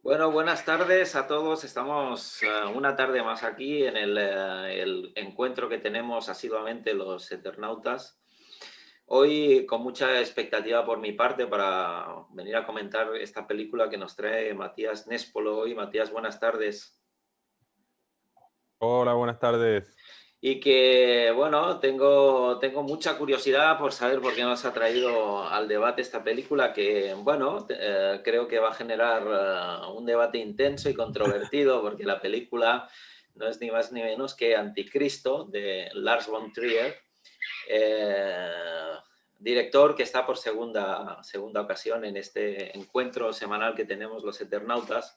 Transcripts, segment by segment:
Bueno, buenas tardes a todos. Estamos una tarde más aquí en el encuentro que tenemos asiduamente los Eternautas. Hoy con mucha expectativa por mi parte para venir a comentar esta película que nos trae Matías Néspolo hoy. Matías, buenas tardes. Hola, buenas tardes. Y que, bueno, tengo mucha curiosidad por saber por qué nos ha traído al debate esta película que, bueno, creo que va a generar un debate intenso y controvertido porque la película no es ni más ni menos que Anticristo de Lars von Trier, eh, director que está por segunda ocasión en este encuentro semanal que tenemos los Eternautas.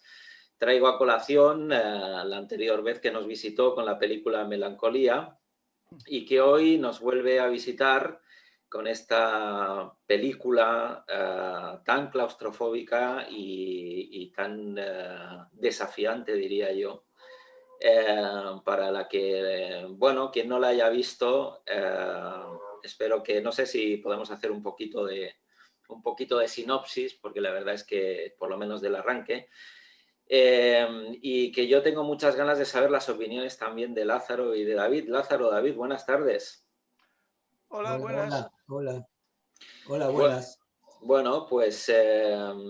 Traigo a colación la anterior vez que nos visitó con la película Melancolía y que hoy nos vuelve a visitar con esta película tan claustrofóbica y tan desafiante, diría yo, para la que, bueno, quien no la haya visto, espero que, no sé si podemos hacer un poquito de sinopsis, porque la verdad es que, por lo menos del arranque, y que yo tengo muchas ganas de saber las opiniones también de Lázaro y de David. Lázaro, David, buenas tardes. Hola, Hola, buenas. hola, hola, hola, Bu- buenas. Bueno, pues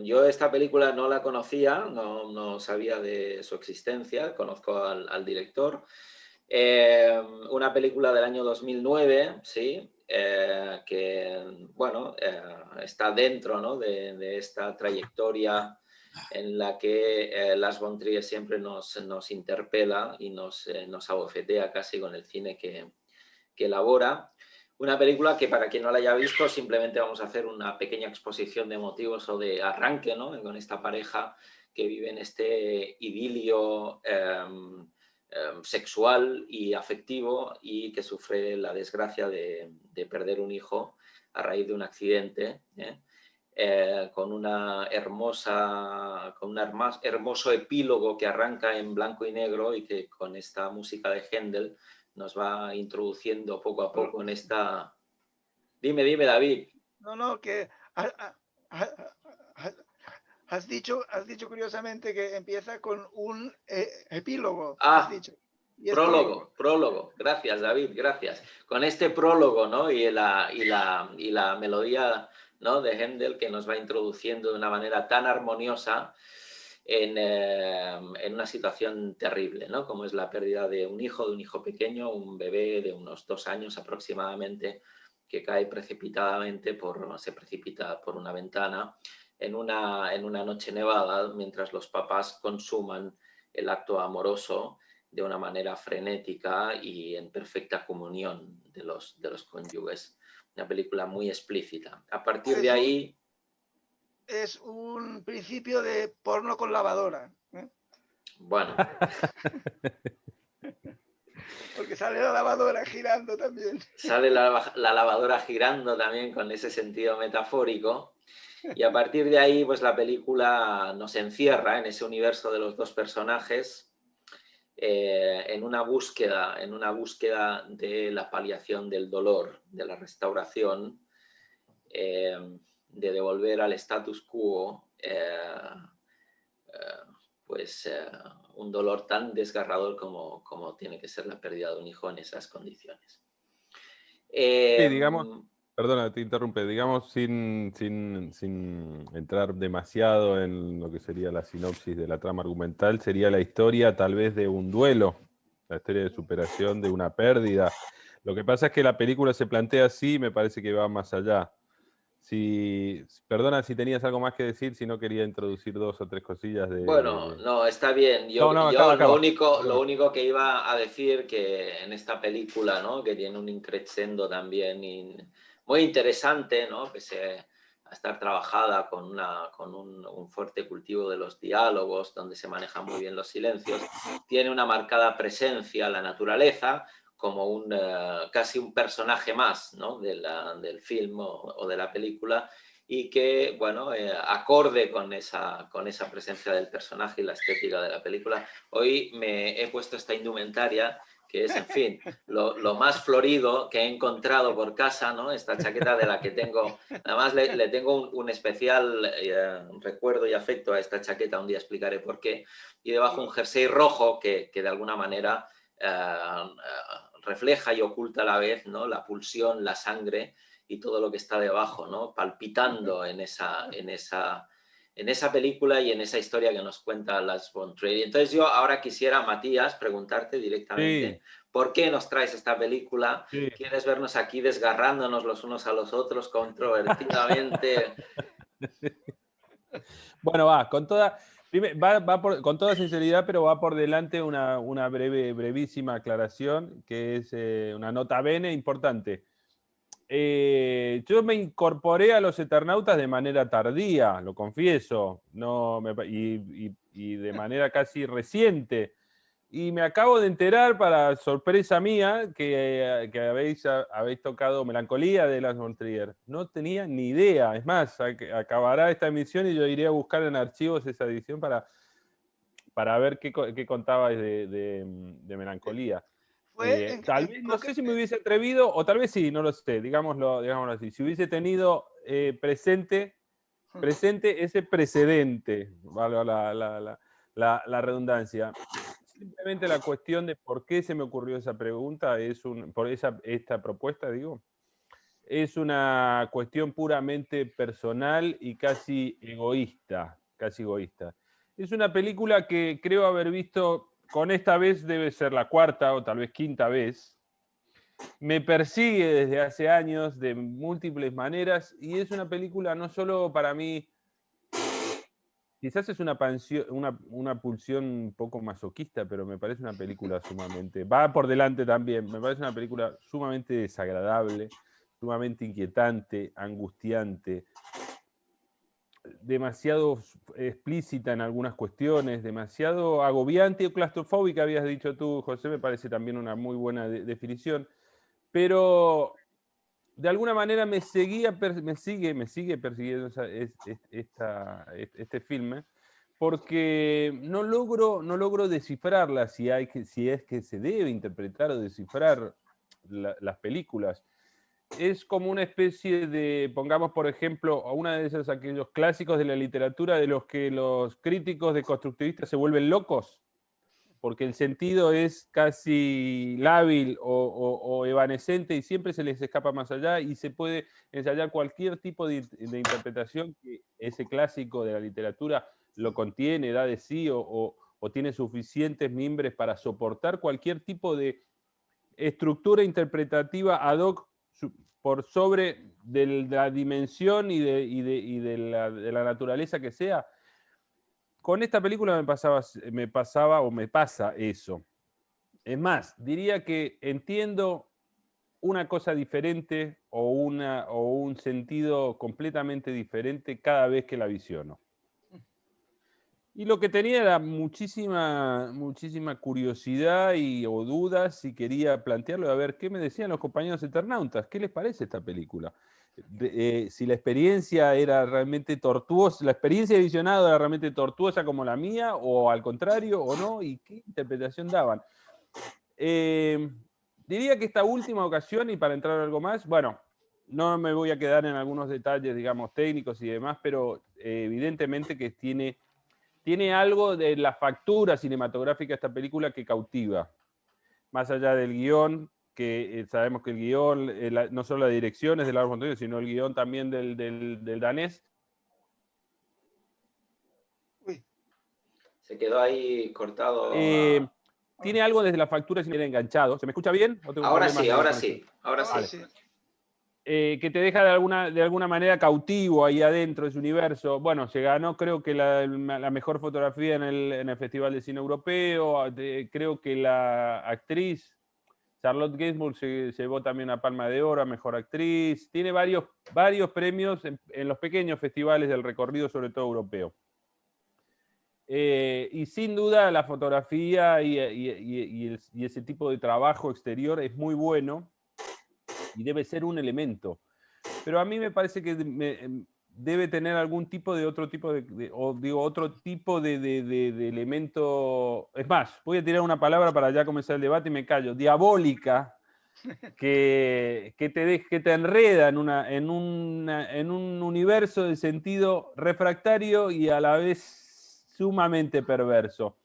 yo esta película no la conocía, no sabía de su existencia, conozco al director. Una película del año 2009, sí, que, bueno, está dentro, ¿no?, de esta trayectoria en la que Lars von Trier siempre nos interpela y nos abofetea casi con el cine que elabora. Una película que, para quien no la haya visto, simplemente vamos a hacer una pequeña exposición de motivos o de arranque, ¿no?, con esta pareja que vive en este idilio sexual y afectivo y que sufre la desgracia de perder un hijo a raíz de un accidente, con con un hermoso epílogo que arranca en blanco y negro y que con esta música de Händel nos va introduciendo poco a Pero, poco en esta... Dime, David. no, que has dicho curiosamente que empieza con un epílogo, has Ah, dicho. Y es prólogo. prólogo. Gracias, David, gracias. Con este prólogo, ¿no?, y la melodía, ¿no?, de Händel, que nos va introduciendo de una manera tan armoniosa en una situación terrible, ¿no?, como es la pérdida de un hijo pequeño, un bebé de unos 2 años aproximadamente, que cae se precipita por una ventana en una noche nevada, mientras los papás consuman el acto amoroso de una manera frenética y en perfecta comunión de los cónyuges. Una película muy explícita. A partir de Es un, ahí, es un principio de porno con lavadora, ¿eh? bueno, Porque sale la lavadora girando también. sale la lavadora girando también con ese sentido metafórico. Y a partir de ahí, pues la película nos encierra en ese universo de los dos personajes, en una búsqueda de la paliación del dolor, de la restauración, eh, de devolver al status quo, pues un dolor tan desgarrador como tiene que ser la pérdida de un hijo en esas condiciones. Sí, Eh, digamos, perdona, te interrumpe, digamos sin entrar demasiado en lo que sería la sinopsis de la trama argumental, sería la historia tal vez de un duelo, la historia de superación de una pérdida. Lo que pasa es que la película se plantea así y me parece que va más allá. Perdona si tenías algo más que decir, si no quería introducir dos o tres cosillas bueno, no, está bien. No, Yo, no, yo lo acaba. único, lo Perdona. único que iba a decir que en esta película, ¿no?, que tiene un increscendo también muy interesante, ¿no?, pese a estar trabajada con un fuerte cultivo de los diálogos, donde se manejan muy bien los silencios, tiene una marcada presencia la naturaleza como casi un personaje más, ¿no?, del film o de la película, y que, bueno, acorde con esa presencia del personaje y la estética de la película. Hoy me he puesto esta indumentaria que es, en fin, lo más florido que he encontrado por casa, ¿no? Esta chaqueta de la que tengo, además le tengo un especial recuerdo y afecto a esta chaqueta, un día explicaré por qué, y debajo un jersey rojo que de alguna manera refleja y oculta a la vez, ¿no? La pulsión, la sangre y todo lo que está debajo, ¿no? Palpitando en esa película y en esa historia que nos cuenta Lars von Trier. Entonces yo ahora quisiera, Matías, preguntarte directamente, Sí, ¿por qué nos traes esta película? sí. ¿Quieres vernos aquí desgarrándonos los unos a los otros controvertidamente? Bueno, con toda sinceridad, pero va por delante una brevísima aclaración, que es una nota bene importante. Yo me incorporé a los Eternautas de manera tardía, lo confieso, y de manera casi reciente. Y me acabo de enterar, para sorpresa mía, que habéis tocado Melancolía de Lars von Trier. No tenía ni idea. Es más, acabará esta emisión y yo iré a buscar en archivos esa edición para ver qué contabais de Melancolía. Fue Tal vez, no sé si me hubiese atrevido, o tal vez sí, no lo sé, digámoslo así. Si hubiese tenido presente ese precedente, valga la redundancia. Simplemente la cuestión de por qué se me ocurrió esa pregunta, esta propuesta, digo, es una cuestión puramente personal y casi egoísta, casi egoísta. Es una película que creo haber visto, con esta vez debe ser la cuarta o tal vez quinta vez. Me persigue desde hace años de múltiples maneras y es una película no solo para mí. Quizás es una pulsión un poco masoquista, pero me parece una película sumamente... Va por delante también, me parece una película sumamente desagradable, sumamente inquietante, angustiante, demasiado explícita en algunas cuestiones, demasiado agobiante o claustrofóbica, habías dicho tú, José, me parece también una muy buena definición, pero de alguna manera me sigue persiguiendo este filme, porque no logro descifrarla, si es que se debe interpretar o descifrar las películas. Es como una especie de, pongamos por ejemplo, a una de esas, aquellos clásicos de la literatura de los que los críticos deconstructivistas se vuelven locos, porque el sentido es casi lábil o evanescente y siempre se les escapa más allá y se puede ensayar cualquier tipo de interpretación que ese clásico de la literatura lo contiene, da de sí o tiene suficientes mimbres para soportar cualquier tipo de estructura interpretativa ad hoc por sobre de la dimensión y de la naturaleza que sea. Con esta película me pasa eso. Es más, diría que entiendo una cosa diferente o un sentido completamente diferente cada vez que la visiono. Y lo que tenía era muchísima curiosidad o dudas, y quería plantearlo, a ver qué me decían los compañeros eternautas, qué les parece esta película. Si la experiencia era realmente tortuosa, la experiencia de visionado era realmente tortuosa como la mía, o al contrario, o no, y qué interpretación daban. Diría que esta última ocasión, y para entrar a algo más, bueno, no me voy a quedar en algunos detalles, digamos, técnicos y demás, pero evidentemente que tiene algo de la factura cinematográfica de esta película que cautiva. Más allá del guión, que sabemos que el guión, no solo la dirección es de Lars von Trier, sino el guión también del danés. Uy, Se quedó ahí cortado. Tiene algo desde la factura cinematográfica enganchado. ¿Se me escucha bien? ¿O tengo Ahora problemas sí, de ahora conexión? sí, ahora ahora sí. sí. Que te deja de alguna manera cautivo ahí adentro de su universo. Bueno, se ganó, creo que la mejor fotografía en el Festival de Cine Europeo. Creo que la actriz Charlotte Gainsbourg se llevó también una Palma de Oro a Mejor Actriz. Tiene varios premios en los pequeños festivales del recorrido, sobre todo europeo. Y sin duda la fotografía y ese tipo de trabajo exterior es muy bueno y debe ser un elemento. Pero a mí me parece que debe tener algún tipo de otro tipo otro tipo de elemento. Es más, voy a tirar una palabra para ya comenzar el debate y me callo. Diabólica, que te enreda en un universo de sentido refractario y a la vez sumamente perverso.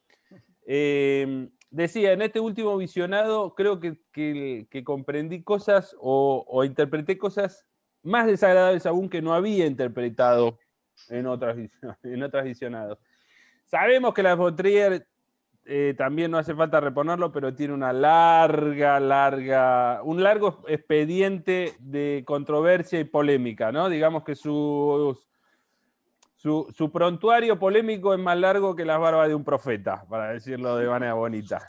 Decía, en este último visionado creo que comprendí cosas o interpreté cosas más desagradables aún que no había interpretado en otros visionados. Sabemos que la von Trier, también no hace falta reponerlo, pero tiene un largo expediente de controversia y polémica, ¿no? Digamos que su prontuario polémico es más largo que las barbas de un profeta, para decirlo de manera bonita.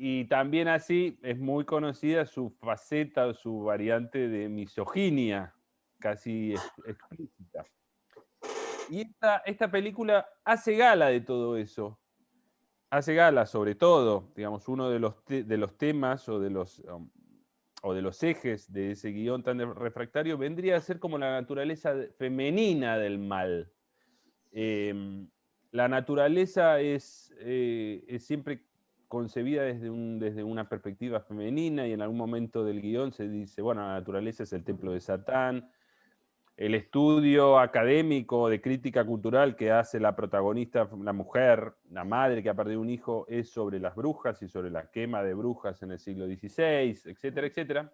Y también así es muy conocida su faceta o su variante de misoginia, casi explícita. Y esta película hace gala de todo eso. Hace gala, sobre todo, digamos, uno de los temas o de los ejes de ese guión tan refractario vendría a ser como la naturaleza femenina del mal. La naturaleza es siempre concebida desde una perspectiva femenina y en algún momento del guión se dice, bueno, la naturaleza es el templo de Satán. El estudio académico de crítica cultural que hace la protagonista, la mujer, la madre que ha perdido un hijo, es sobre las brujas y sobre la quema de brujas en el siglo XVI, etcétera, etcétera.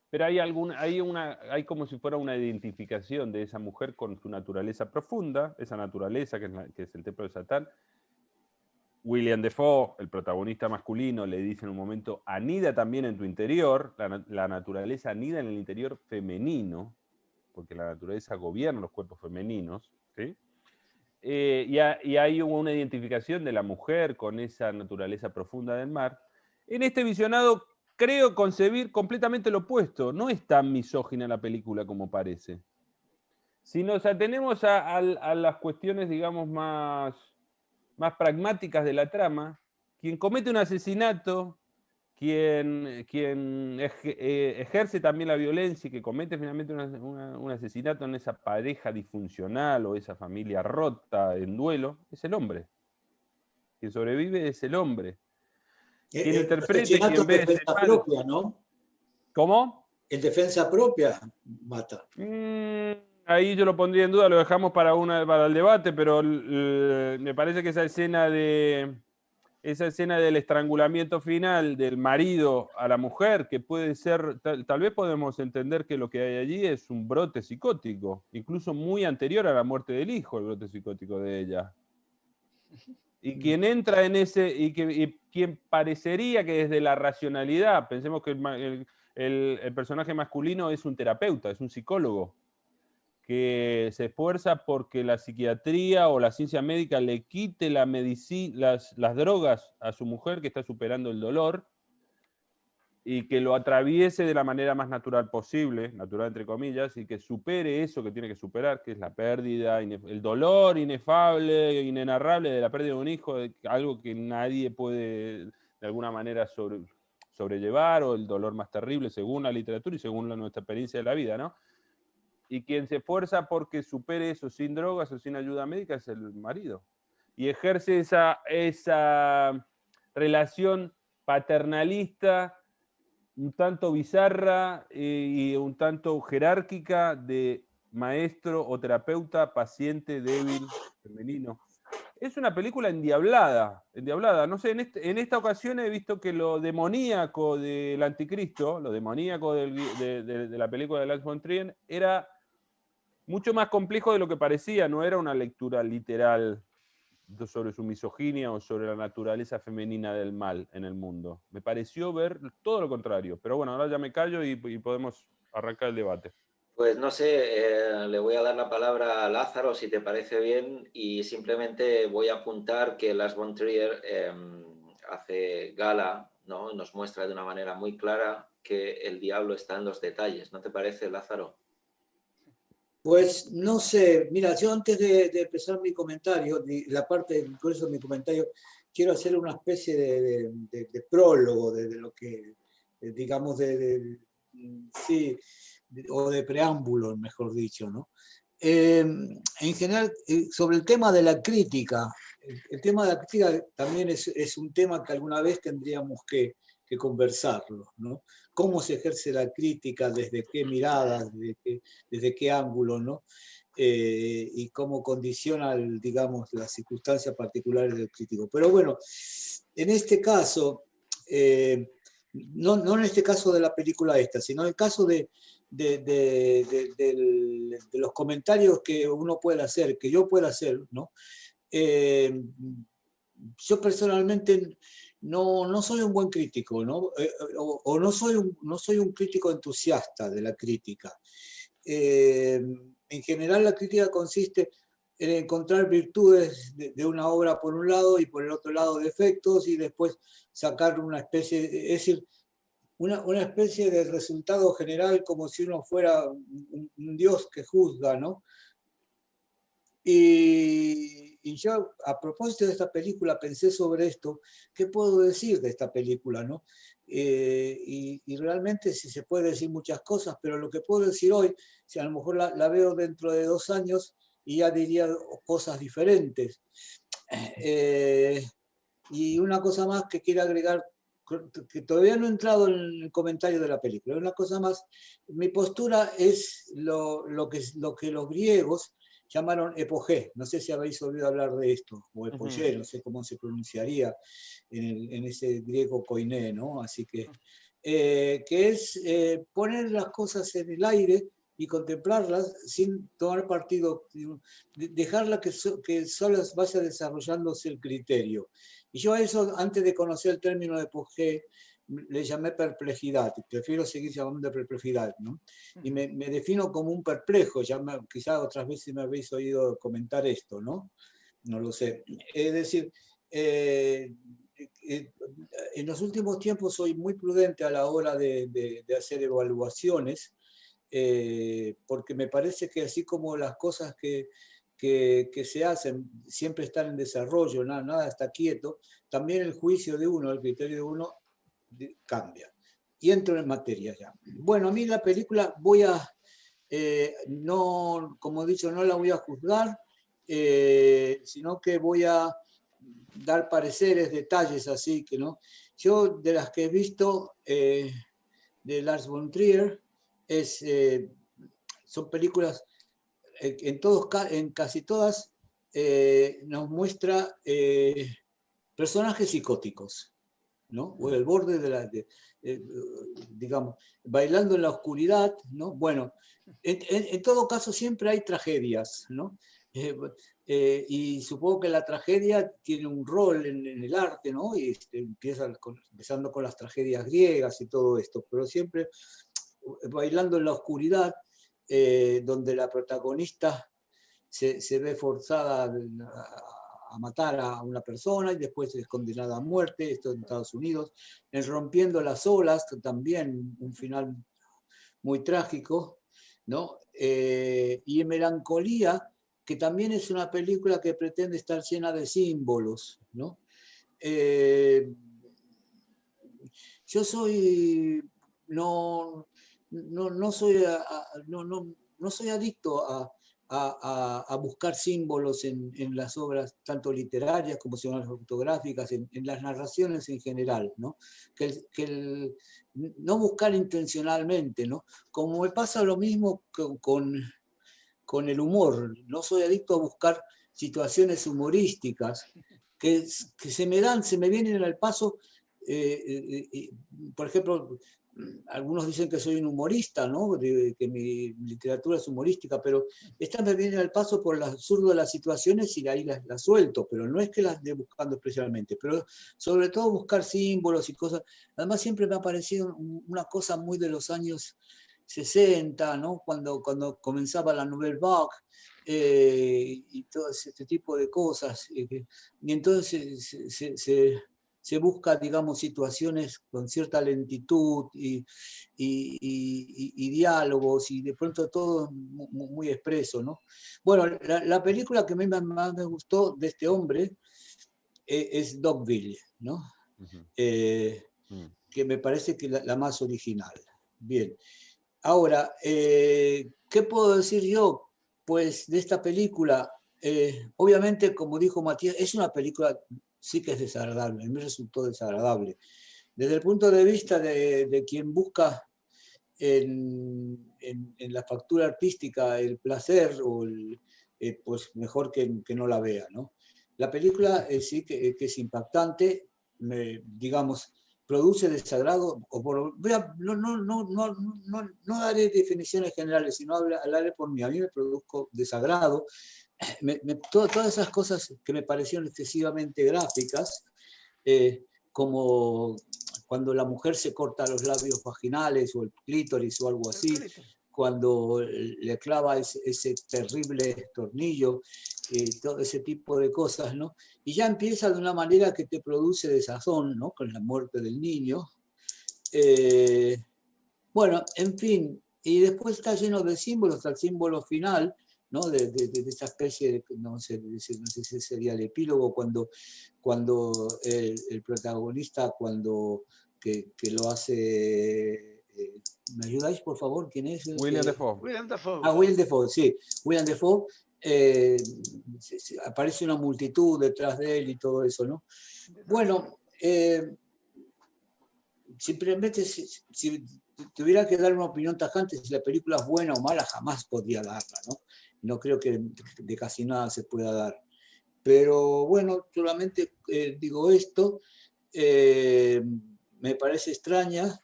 Pero hay como si fuera una identificación de esa mujer con su naturaleza profunda, esa naturaleza que es el templo de Satán. William Dafoe, el protagonista masculino, le dice en un momento, anida también en tu interior, la naturaleza anida en el interior femenino, porque la naturaleza gobierna los cuerpos femeninos, ¿sí? Y hay una identificación de la mujer con esa naturaleza profunda del mar. En este visionado creo concebir completamente lo opuesto. No es tan misógina la película como parece. Si nos atenemos a las cuestiones, digamos, más pragmáticas de la trama, quien comete un asesinato, quien ejerce también la violencia y que comete finalmente un asesinato en esa pareja disfuncional o esa familia rota en duelo, es el hombre. Quien sobrevive es el hombre. Quien interprete, quien ve ese mal. Propia, ¿no? ¿Cómo? En defensa propia mata. Ahí yo lo pondría en duda, lo dejamos para el debate, pero me parece que esa escena del estrangulamiento final del marido a la mujer, que puede ser, tal vez podemos entender que lo que hay allí es un brote psicótico, incluso muy anterior a la muerte del hijo, el brote psicótico de ella. Y quien entra en y quien parecería que desde la racionalidad, pensemos que el personaje masculino es un terapeuta, es un psicólogo, que se esfuerza porque la psiquiatría o la ciencia médica le quite las drogas a su mujer que está superando el dolor y que lo atraviese de la manera más natural posible, natural entre comillas, y que supere eso que tiene que superar, que es la pérdida, el dolor inefable, inenarrable de la pérdida de un hijo, algo que nadie puede de alguna manera sobrellevar, o el dolor más terrible según la literatura y según nuestra experiencia de la vida, ¿no? Y quien se esfuerza porque supere eso sin drogas o sin ayuda médica es el marido. Y ejerce esa relación paternalista, un tanto bizarra y un tanto jerárquica de maestro o terapeuta, paciente, débil, femenino. Es una película endiablada. No sé, en esta ocasión he visto que lo demoníaco del anticristo, lo demoníaco de la película de Lars von Trier, era mucho más complejo de lo que parecía, no era una lectura literal sobre su misoginia o sobre la naturaleza femenina del mal en el mundo. Me pareció ver todo lo contrario, pero bueno, ahora ya me callo y podemos arrancar el debate. Pues no sé, le voy a dar la palabra a Lázaro, si te parece bien, y simplemente voy a apuntar que Lars von Trier hace gala, ¿no? Nos muestra de una manera muy clara que el diablo está en los detalles. ¿No te parece, Lázaro? Pues no sé, mira, yo antes de empezar mi comentario, la parte incluso de mi comentario, quiero hacer una especie de prólogo de lo que, digamos, sí, o de preámbulo, mejor dicho, ¿no? En general, sobre el tema de la crítica, el tema de la crítica también es un tema que alguna vez tendríamos que conversarlo, ¿no? Cómo se ejerce la crítica, desde qué mirada, desde qué ángulo, ¿no? Y cómo condiciona, digamos, las circunstancias particulares del crítico. Pero bueno, en este caso, no en este caso de la película esta, sino en el caso de los comentarios que uno puede hacer, que yo pueda hacer, ¿no? Yo personalmente no soy un buen crítico, ¿no? O no soy un crítico entusiasta de la crítica. En general la crítica consiste en encontrar virtudes de una obra por un lado y por el otro lado defectos y después sacar una especie, es decir, una especie de resultado general como si uno fuera un dios que juzga, ¿no? Y yo, a propósito de esta película, pensé sobre esto, ¿qué puedo decir de esta película, no? Y realmente sí se puede decir muchas cosas, pero lo que puedo decir hoy, si a lo mejor la veo dentro de 2 años y ya diría cosas diferentes. Y una cosa más que quiero agregar, que todavía no he entrado en el comentario de la película, una cosa más, mi postura es lo que los griegos llamaron epogé. No sé si habéis oído hablar de esto, o epogé, no sé cómo se pronunciaría en ese griego koiné, ¿no? Así que es poner las cosas en el aire y contemplarlas sin tomar partido, dejarla que solas vaya desarrollándose el criterio. Y yo a eso, antes de conocer el término de epogé, le llamé perplejidad, prefiero seguir llamando de perplejidad, ¿no? Y me defino como un perplejo, quizás otras veces me habéis oído comentar esto, ¿no? No lo sé. Es decir, en los últimos tiempos soy muy prudente a la hora de hacer evaluaciones, porque me parece que así como las cosas que se hacen siempre están en desarrollo, nada está quieto, también el juicio de uno, el criterio de uno cambia. Y entro en materia ya. Bueno, a mí la película no, como he dicho, no la voy a juzgar, sino que voy a dar pareceres, detalles así, que no. Yo de las que he visto de Lars von Trier, son películas, en casi todas nos muestra personajes psicóticos, ¿no? O el borde digamos, bailando en la oscuridad, ¿no? Bueno, en todo caso siempre hay tragedias, ¿no? Y supongo que la tragedia tiene un rol en el arte, ¿no? Y empezando con las tragedias griegas y todo esto, pero siempre bailando en la oscuridad, donde la protagonista se ve forzada a matar a una persona y después es condenada a muerte, esto en Estados Unidos, en Rompiendo las olas, también un final muy trágico, ¿no? Y en Melancolía, que también es una película que pretende estar llena de símbolos, ¿no? Yo soy, no soy adicto a buscar símbolos en las obras, tanto literarias como cinematográficas, en las narraciones en general, ¿no? No buscar intencionalmente, ¿no? Como me pasa lo mismo con el humor, no soy adicto a buscar situaciones humorísticas que se me vienen al paso. Por ejemplo, algunos dicen que soy un humorista, ¿no? Que mi literatura es humorística, pero estas me vienen al paso por el absurdo de las situaciones y de ahí las suelto, pero no es que las esté buscando especialmente, pero sobre todo buscar símbolos y cosas. Además siempre me ha parecido una cosa muy de los años 60, ¿no? Cuando comenzaba la Nouvelle Vague, y todo este tipo de cosas. Y entonces se busca, digamos, situaciones con cierta lentitud y diálogos y de pronto todo muy expreso, ¿no? Bueno, la película que a mí más me gustó de este hombre es Dogville, ¿no? Que me parece que la más original. Bien. Ahora, ¿qué puedo decir yo? Pues de esta película, obviamente, como dijo Matías, es una película, sí que es desagradable, a mí me resultó desagradable. Desde el punto de vista de quien busca en la factura artística el placer, pues mejor que no la vea, ¿no? La película sí que es impactante, digamos, produce desagrado, no daré definiciones generales, sino hablaré por mí. A mí me produjo desagrado, todas esas cosas que me parecieron excesivamente gráficas, como cuando la mujer se corta los labios vaginales o el clítoris o algo así, cuando le clava ese terrible tornillo, todo ese tipo de cosas, ¿no? Y ya empieza de una manera que te produce desazón, ¿no? Con la muerte del niño. Bueno, en fin, y después está lleno de símbolos, hasta el símbolo final, ¿no? De esa especie de, no sé si sería el epílogo, cuando el protagonista, que lo hace, ¿me ayudáis por favor? ¿Quién es? William Dafoe. William Dafoe. Ah, William Dafoe, sí. William Dafoe, aparece una multitud detrás de él y todo eso, ¿no? Bueno, simplemente si tuviera que dar una opinión tajante, si la película es buena o mala, jamás podría darla, ¿no? No creo que de casi nada se pueda dar. Pero bueno, solamente digo esto, me parece extraña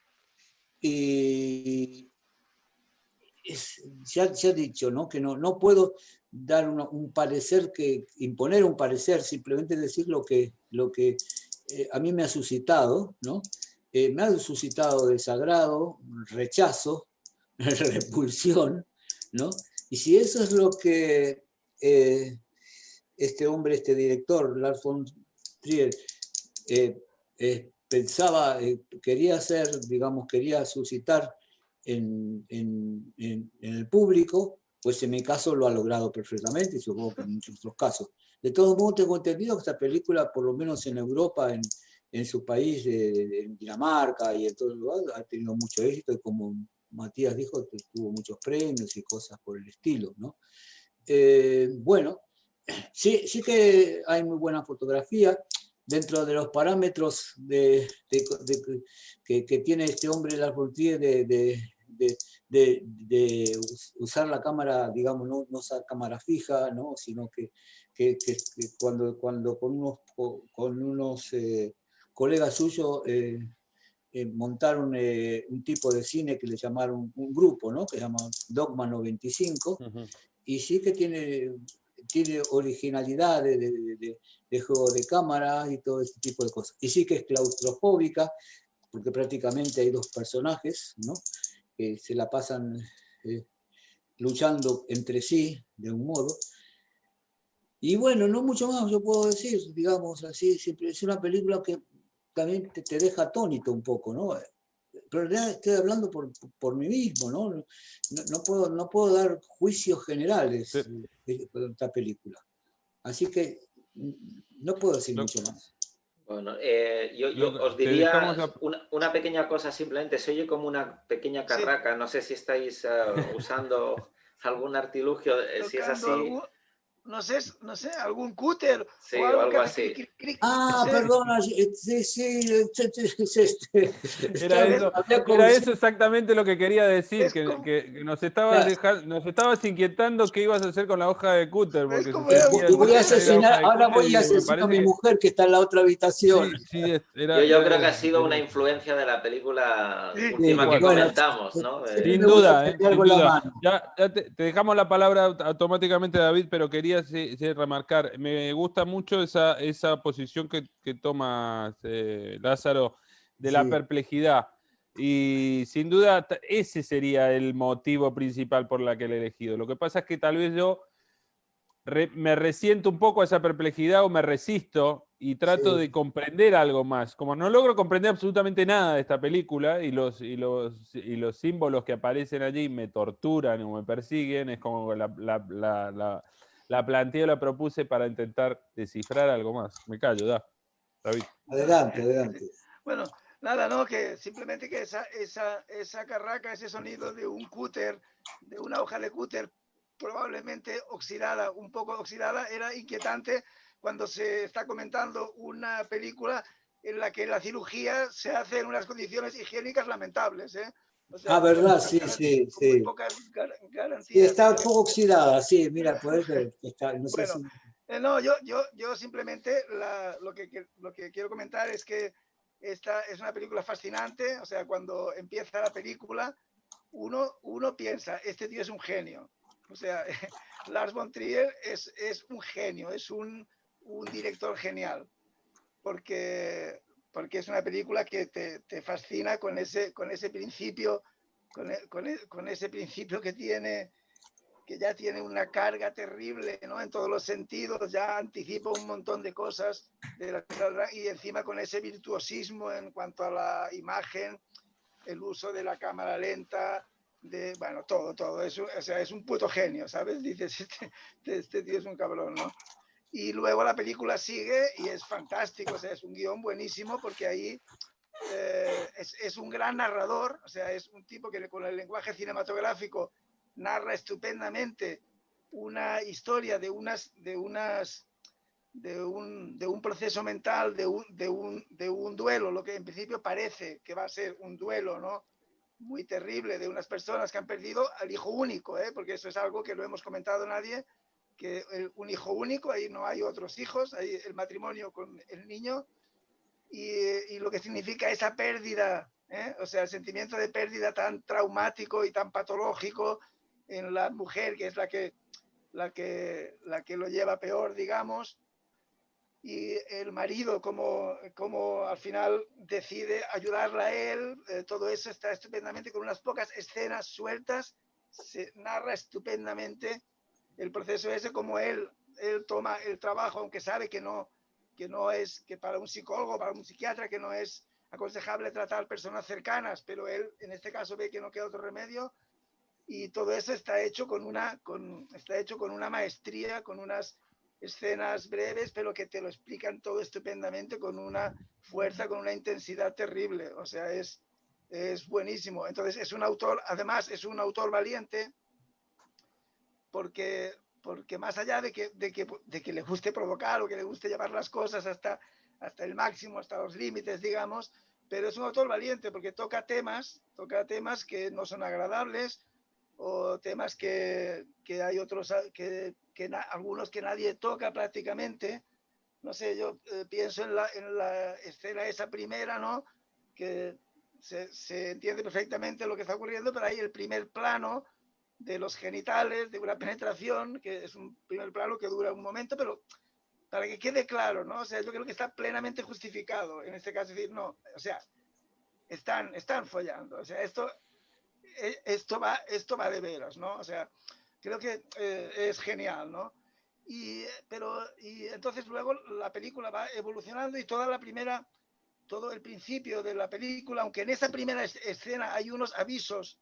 y se ha dicho, ¿no? Que no puedo dar un parecer, imponer un parecer, simplemente decir lo que a mí me ha suscitado, ¿no? Me ha suscitado desagrado, rechazo, repulsión, ¿no? Y si eso es lo que este hombre, este director, Lars von Trier, pensaba, quería hacer, digamos, quería suscitar en el público, pues en mi caso lo ha logrado perfectamente y supongo que en muchos otros casos. De todos modos, tengo entendido que esta película, por lo menos en Europa, en su país, en Dinamarca y en todo el lugar, ha tenido mucho éxito y como Matías dijo, tuvo muchos premios y cosas por el estilo, ¿no? Bueno, sí que hay muy buena fotografía dentro de los parámetros que tiene este hombre, Lars von Trier, de usar la cámara, digamos, no usar cámara fija, ¿no? Sino que cuando con unos colegas suyos montaron un tipo de cine que le llamaron un grupo, ¿no? Que se llama Dogma 95, y sí que tiene originalidad de juego de cámara y todo este tipo de cosas. Y sí que es claustrofóbica, porque prácticamente hay dos personajes, ¿no? Que se la pasan luchando entre sí, de un modo. Y bueno, no mucho más yo puedo decir, digamos así, siempre es una película que también te deja atónito un poco, ¿no? Pero en realidad estoy hablando por mí mismo, ¿no? No puedo dar juicios generales de esta película. Así que no puedo decir mucho más. Bueno, yo os diría una pequeña cosa simplemente. Se oye como una pequeña carraca. No sé si estáis usando algún artilugio. Si es así... No sé, algún cúter sí, o algo así. Ah, no sé. perdona, Era eso exactamente lo que quería decir, que nos estabas inquietando qué ibas a hacer con la hoja de cúter, porque voy a asesinar, ahora voy a asesinar a mi mujer que está en la otra habitación. Sí, yo creo que ha sido una influencia de la película última que comentamos, ¿no? Sin duda, sin duda. Ya te dejamos la palabra automáticamente, David, pero quería remarcar, me gusta mucho esa posición que toma Lázaro de la perplejidad. Y sin duda ese sería el motivo principal por la que le he elegido. Lo que pasa es que tal vez yo me resiento un poco a esa perplejidad o me resisto y trato de comprender algo más. Como no logro comprender absolutamente nada de esta película y los símbolos que aparecen allí me torturan o me persiguen, es como la planteé o la propuse para intentar descifrar algo más. Me callo, David. Adelante. Bueno, Nada, no, que simplemente que esa carraca, ese sonido de un cúter, de una hoja de cúter probablemente oxidada, un poco oxidada, era inquietante cuando se está comentando una película en la que la cirugía se hace en unas condiciones higiénicas lamentables, ¿eh? O sea, con muy verdad, pocas, sí, sí, con muy sí. pocas Sí, garantías. está un poco oxidada, sí, mira, puedes ver. Está, no sé Bueno, si... no, yo simplemente lo que quiero comentar es que esta es una película fascinante. O sea, cuando empieza la película, uno piensa, este tío es un genio. O sea, Lars von Trier es un genio, es un director genial, porque, porque es una película que te fascina con ese principio, con ese principio que ya tiene una carga terrible, ¿no? En todos los sentidos, ya anticipa un montón de cosas de la, y encima con ese virtuosismo en cuanto a la imagen, el uso de la cámara lenta, de, bueno, todo. O sea, es un puto genio, ¿sabes? Dices, este tío es un cabrón, ¿no? Y luego la película sigue y es fantástico, o sea, es un guión buenísimo porque ahí es un gran narrador, o sea, es un tipo que con el lenguaje cinematográfico narra estupendamente una historia de un proceso mental, de un duelo, lo que en principio parece que va a ser un duelo, ¿no? Muy terrible de unas personas que han perdido al hijo único, ¿eh? Porque eso es algo que no hemos comentado nadie, que un hijo único, ahí no hay otros hijos, hay el matrimonio con el niño, y lo que significa esa pérdida, ¿eh? O sea, el sentimiento de pérdida tan traumático y tan patológico en la mujer, que es la que lo lleva peor, digamos, y el marido como al final decide ayudarla a él, todo eso está estupendamente, con unas pocas escenas sueltas, se narra estupendamente el proceso ese, como él toma el trabajo, aunque sabe que no es, que para un psicólogo, para un psiquiatra, que no es aconsejable tratar personas cercanas, pero él en este caso ve que no queda otro remedio, y todo eso está hecho está hecho con una maestría, con unas escenas breves, pero que te lo explican todo estupendamente, con una fuerza, con una intensidad terrible. O sea, es buenísimo. Entonces, es un autor, además, es un autor valiente, porque más allá de que le guste provocar o que le guste llevar las cosas hasta el máximo, hasta los límites, digamos, pero es un autor valiente porque toca temas que no son agradables, o temas que hay otros, algunos que nadie toca prácticamente. No sé, yo pienso en la escena esa primera, ¿no? Que se entiende perfectamente lo que está ocurriendo, pero hay el primer plano de los genitales, de una penetración, que es un primer plano que dura un momento, pero para que quede claro, ¿no? O sea, yo creo que está plenamente justificado en este caso, decir, no, o sea, están follando, o sea, esto va de veras, ¿no? O sea, creo que es genial, ¿no? Y entonces luego la película va evolucionando, y todo el principio de la película, aunque en esa primera escena hay unos avisos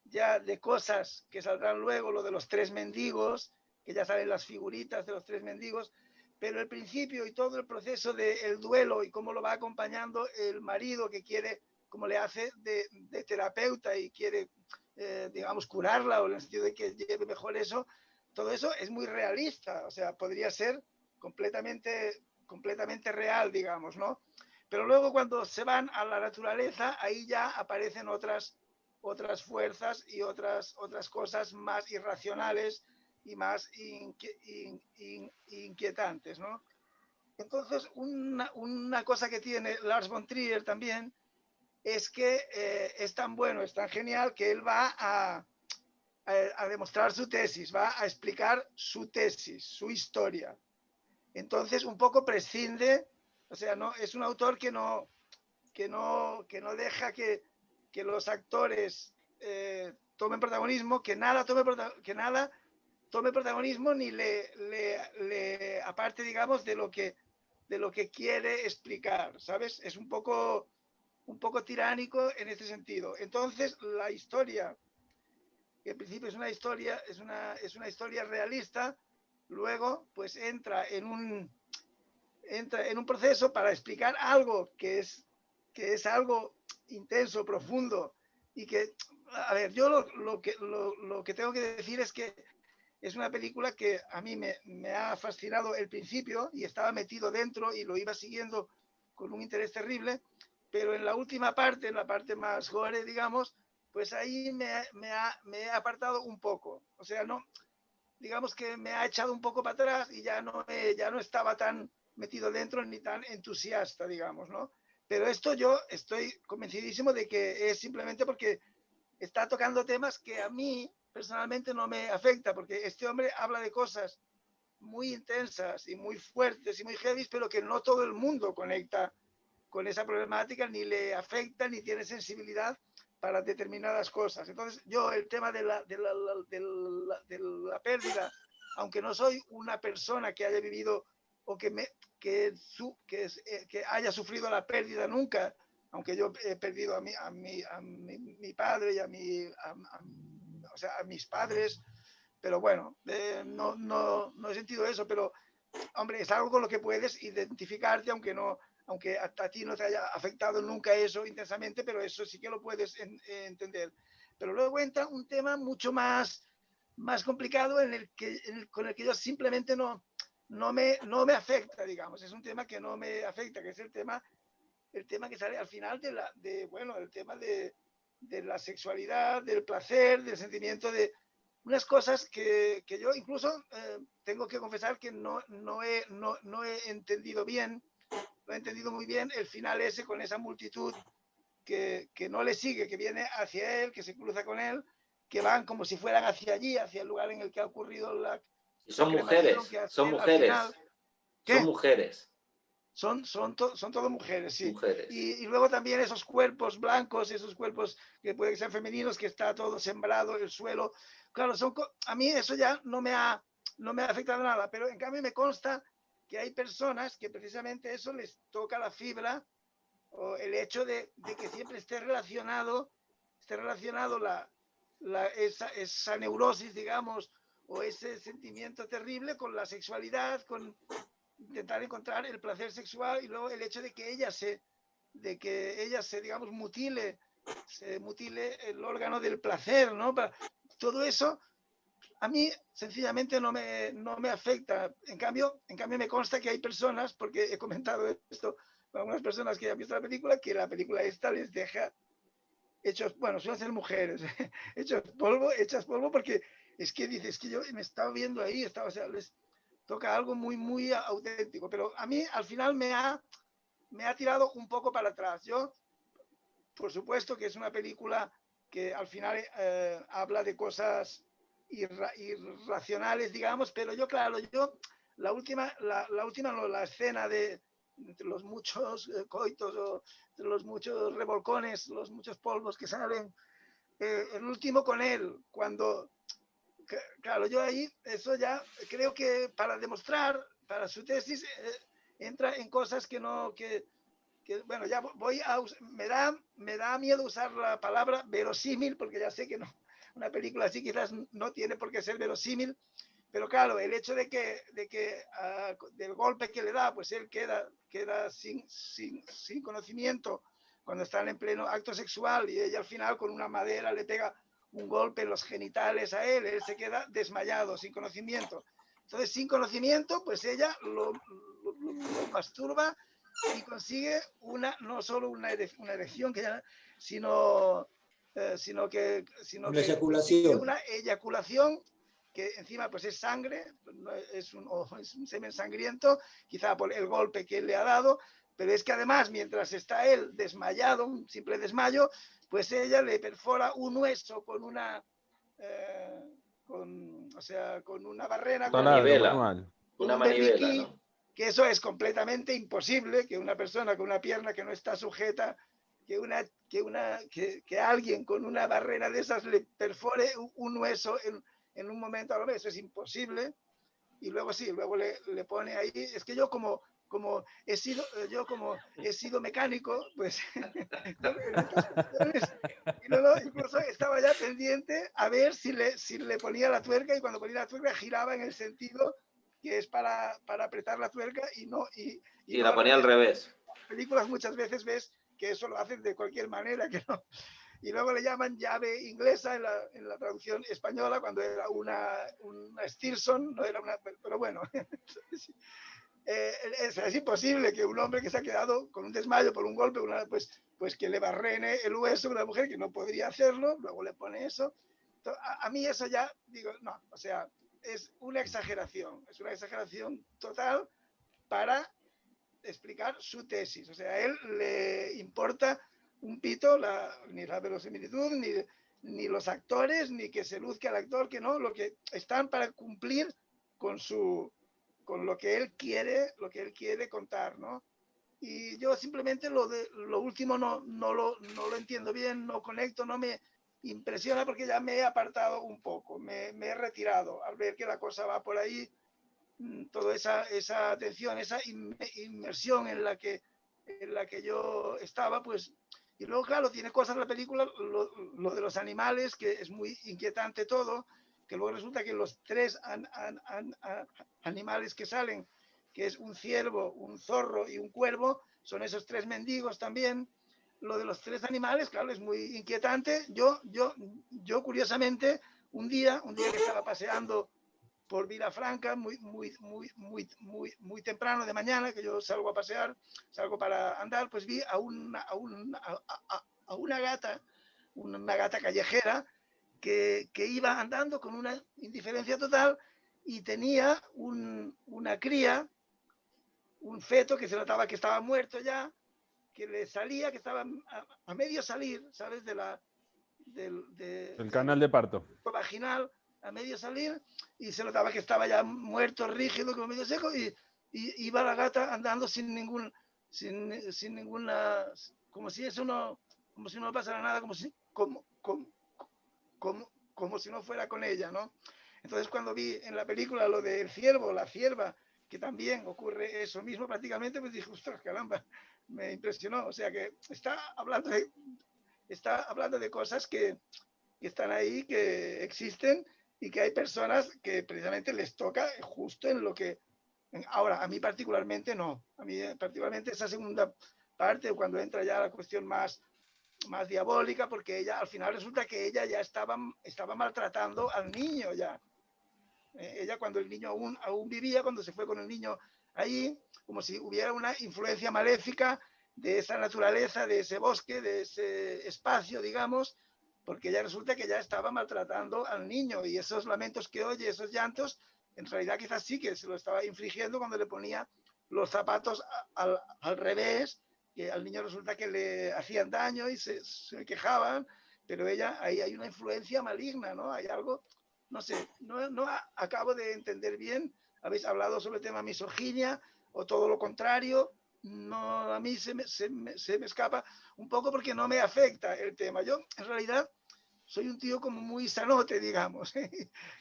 ya de cosas que saldrán luego, lo de los tres mendigos, que ya salen las figuritas de los tres mendigos, pero el principio y todo el proceso del duelo y cómo lo va acompañando el marido, que quiere, como le hace de terapeuta y quiere, digamos, curarla, o en el sentido de que lleve mejor eso, todo eso es muy realista, o sea, podría ser completamente real, digamos, ¿no? Pero luego cuando se van a la naturaleza, ahí ya aparecen otras fuerzas y otras cosas más irracionales y más inquietantes, ¿no? Entonces, una cosa que tiene Lars von Trier también es que es tan bueno, es tan genial, que él va a demostrar su tesis, va a explicar su tesis, su historia. Entonces, un poco prescinde, o sea, no es un autor que no deja que los actores tomen protagonismo, que nada tome protagonismo, ni le aparte, digamos, de lo que quiere explicar, ¿sabes? Es un poco tiránico en este sentido. Entonces, la historia, que en principio es una historia realista, luego pues entra en un proceso para explicar algo que es que es algo intenso, profundo, y que, a ver, yo lo que tengo que decir es que es una película que a mí me ha fascinado el principio y estaba metido dentro y lo iba siguiendo con un interés terrible, pero en la última parte, en la parte más gore, digamos, pues ahí me he apartado un poco. O sea, no, digamos que me ha echado un poco para atrás y ya no estaba tan metido dentro ni tan entusiasta, digamos, ¿no? Pero esto yo estoy convencidísimo de que es simplemente porque está tocando temas que a mí personalmente no me afecta, porque este hombre habla de cosas muy intensas y muy fuertes y muy heavy, pero que no todo el mundo conecta con esa problemática, ni le afecta, ni tiene sensibilidad para determinadas cosas. Entonces, yo el tema de la pérdida, aunque no soy una persona que haya vivido o que haya sufrido la pérdida nunca, aunque yo he perdido a mi padre y a mis padres, pero bueno, no he sentido eso, pero hombre, es algo con lo que puedes identificarte, aunque a ti no te haya afectado nunca eso intensamente, pero eso sí que lo puedes entender. Pero luego entra un tema mucho más complicado con el que yo simplemente no me afecta, digamos. Es un tema que no me afecta, que es el tema que sale al final el tema de la sexualidad, del placer, del sentimiento de unas cosas que yo incluso tengo que confesar que no he entendido bien. No he entendido muy bien el final ese con esa multitud que no le sigue, que viene hacia él, que se cruza con él, que van como si fueran hacia allí, hacia el lugar en el que ha ocurrido la Son cremación, mujeres, que hace son él al final. mujeres, son ¿Qué? mujeres, Son todo mujeres, sí. mujeres. Y luego también esos cuerpos blancos, esos cuerpos que pueden ser femeninos, que está todo sembrado, el suelo. Claro, a mí eso ya no me ha afectado nada, pero en cambio me consta que hay personas que precisamente eso les toca la fibra, o el hecho de que siempre esté relacionado esa neurosis, digamos, o ese sentimiento terrible con la sexualidad, con intentar encontrar el placer sexual, y luego el hecho de que ella se digamos, mutile el órgano del placer, ¿no? Todo eso a mí sencillamente no me afecta. En cambio me consta que hay personas, porque he comentado esto con algunas personas que han visto la película, que la película esta les deja hechos, bueno, suelen ser mujeres, hechas polvo, porque es que dices que yo me estaba viendo ahí, o sea, les toca algo muy, muy auténtico, pero a mí al final me ha tirado un poco para atrás. Yo, por supuesto que es una película que al final habla de cosas irracionales, digamos, pero yo, claro, la última no, la escena de entre los muchos coitos o entre los muchos revolcones, los muchos polvos que salen, el último con él, cuando, claro, yo ahí, eso ya creo que para demostrar, para su tesis, entra en cosas que no, bueno, ya me da miedo usar la palabra verosímil, porque ya sé que no, una película así quizás no tiene por qué ser verosímil, pero claro, el hecho de que del golpe que le da, pues él queda sin conocimiento cuando están en pleno acto sexual, y ella al final con una madera le pega un golpe en los genitales a él se queda desmayado, sin conocimiento. Entonces, sin conocimiento, pues ella lo masturba y consigue no solo una erección, sino una eyaculación. una eyaculación que encima pues es sangre, es un semen sangriento, quizá por el golpe que él le ha dado, pero es que además mientras está él desmayado, un simple desmayo, pues ella le perfora un hueso con una con una barrera, una manivela, con una un manivela, berbiquí, ¿no? que eso es completamente imposible, que una persona con una pierna que no está sujeta, que alguien con una barrera de esas le perfore un hueso en un momento a lo mejor, eso es imposible. Y luego luego le pone ahí, es que yo como he sido mecánico, pues yo en estas cuestiones, incluso estaba ya pendiente a ver si le ponía la tuerca, y cuando ponía la tuerca giraba en el sentido que es para apretar la tuerca, y no la ponía al revés. En películas muchas veces ves que eso lo hacen de cualquier manera, que no. Y luego le llaman llave inglesa en la traducción española, cuando era una Stilson, no era una, pero bueno. Es imposible que un hombre que se ha quedado con un desmayo por un golpe, pues que le barrene el hueso a una mujer que no podría hacerlo, luego le pone eso. A mí eso ya, digo, no, o sea, es una exageración total para explicar su tesis. O sea, a él le importa un pito ni la verosimilitud, ni los actores, ni que se luzca el actor, que no, lo que están para cumplir con lo que él quiere contar, ¿no? Y yo simplemente lo último no lo entiendo bien, no conecto, no me impresiona, porque ya me he apartado un poco, me he retirado al ver que la cosa va por ahí, toda esa atención, esa inmersión en la que yo estaba, pues. Y luego, claro, tiene cosas la película, lo de los animales, que es muy inquietante todo, que luego resulta que los tres animales que salen, que es un ciervo, un zorro y un cuervo, son esos tres mendigos también. Lo de los tres animales, claro, es muy inquietante. Yo curiosamente, un día que estaba paseando por Vilafranca muy temprano de mañana, que yo salgo a pasear, salgo para andar, pues vi a una gata callejera que iba andando con una indiferencia total, y tenía una cría, un feto que se notaba que estaba muerto ya, que le salía, que estaba a medio salir, ¿sabes? El canal de parto. Vaginal, a medio salir, y se notaba que estaba ya muerto, rígido, como medio seco, y iba la gata andando sin ninguna, como si eso no, como si no pasara nada, como si no fuera con ella, ¿no? Entonces, cuando vi en la película lo del ciervo, la cierva, que también ocurre eso mismo prácticamente, pues dije, ostras, caramba, me impresionó. O sea que está hablando de cosas que están ahí, que existen, y que hay personas que precisamente les toca justo en lo que. Ahora, a mí particularmente no. A mí particularmente esa segunda parte, cuando entra ya la cuestión más diabólica, porque ella, al final resulta que ella ya estaba maltratando al niño ya. Ella, cuando el niño aún vivía, cuando se fue con el niño allí, como si hubiera una influencia maléfica de esa naturaleza, de ese bosque, de ese espacio, digamos, porque ya resulta que ya estaba maltratando al niño, y esos lamentos que oye, esos llantos, en realidad quizás sí que se lo estaba infligiendo cuando le ponía los zapatos al revés, que al niño resulta que le hacían daño y se quejaban, pero ella, ahí hay una influencia maligna, ¿no? Hay algo, no sé, no acabo de entender bien. Habéis hablado sobre el tema misoginia, o todo lo contrario. No, a mí se me escapa un poco, porque no me afecta el tema. Yo, en realidad, soy un tío como muy sanote, digamos,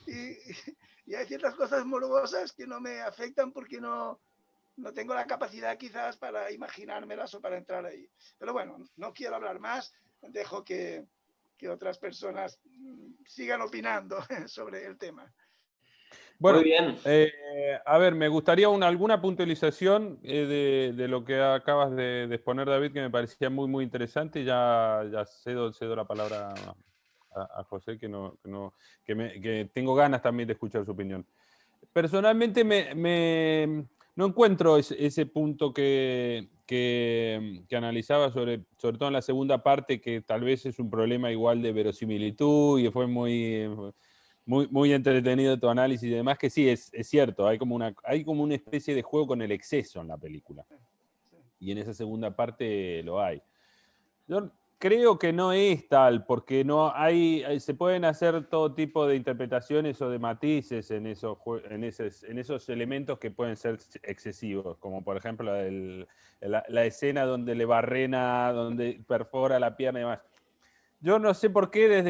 y hay ciertas cosas morbosas que no me afectan, porque no tengo la capacidad quizás para imaginármelas o para entrar ahí. Pero bueno, no quiero hablar más, dejo que otras personas sigan opinando sobre el tema. Bueno, muy bien. A ver, me gustaría alguna puntualización de lo que acabas de exponer, David, que me parecía muy, muy interesante. Ya cedo la palabra a José, que tengo ganas también de escuchar su opinión. Personalmente no encuentro ese punto que analizaba, sobre todo en la segunda parte, que tal vez es un problema igual de verosimilitud, y fue muy entretenido tu análisis y demás, que sí, es cierto, hay como una especie de juego con el exceso en la película. Y en esa segunda parte lo hay. Yo creo que no es tal, porque se pueden hacer todo tipo de interpretaciones o de matices en esos elementos que pueden ser excesivos, como por ejemplo la escena donde le barrena, donde perfora la pierna y demás. Yo no sé por qué de la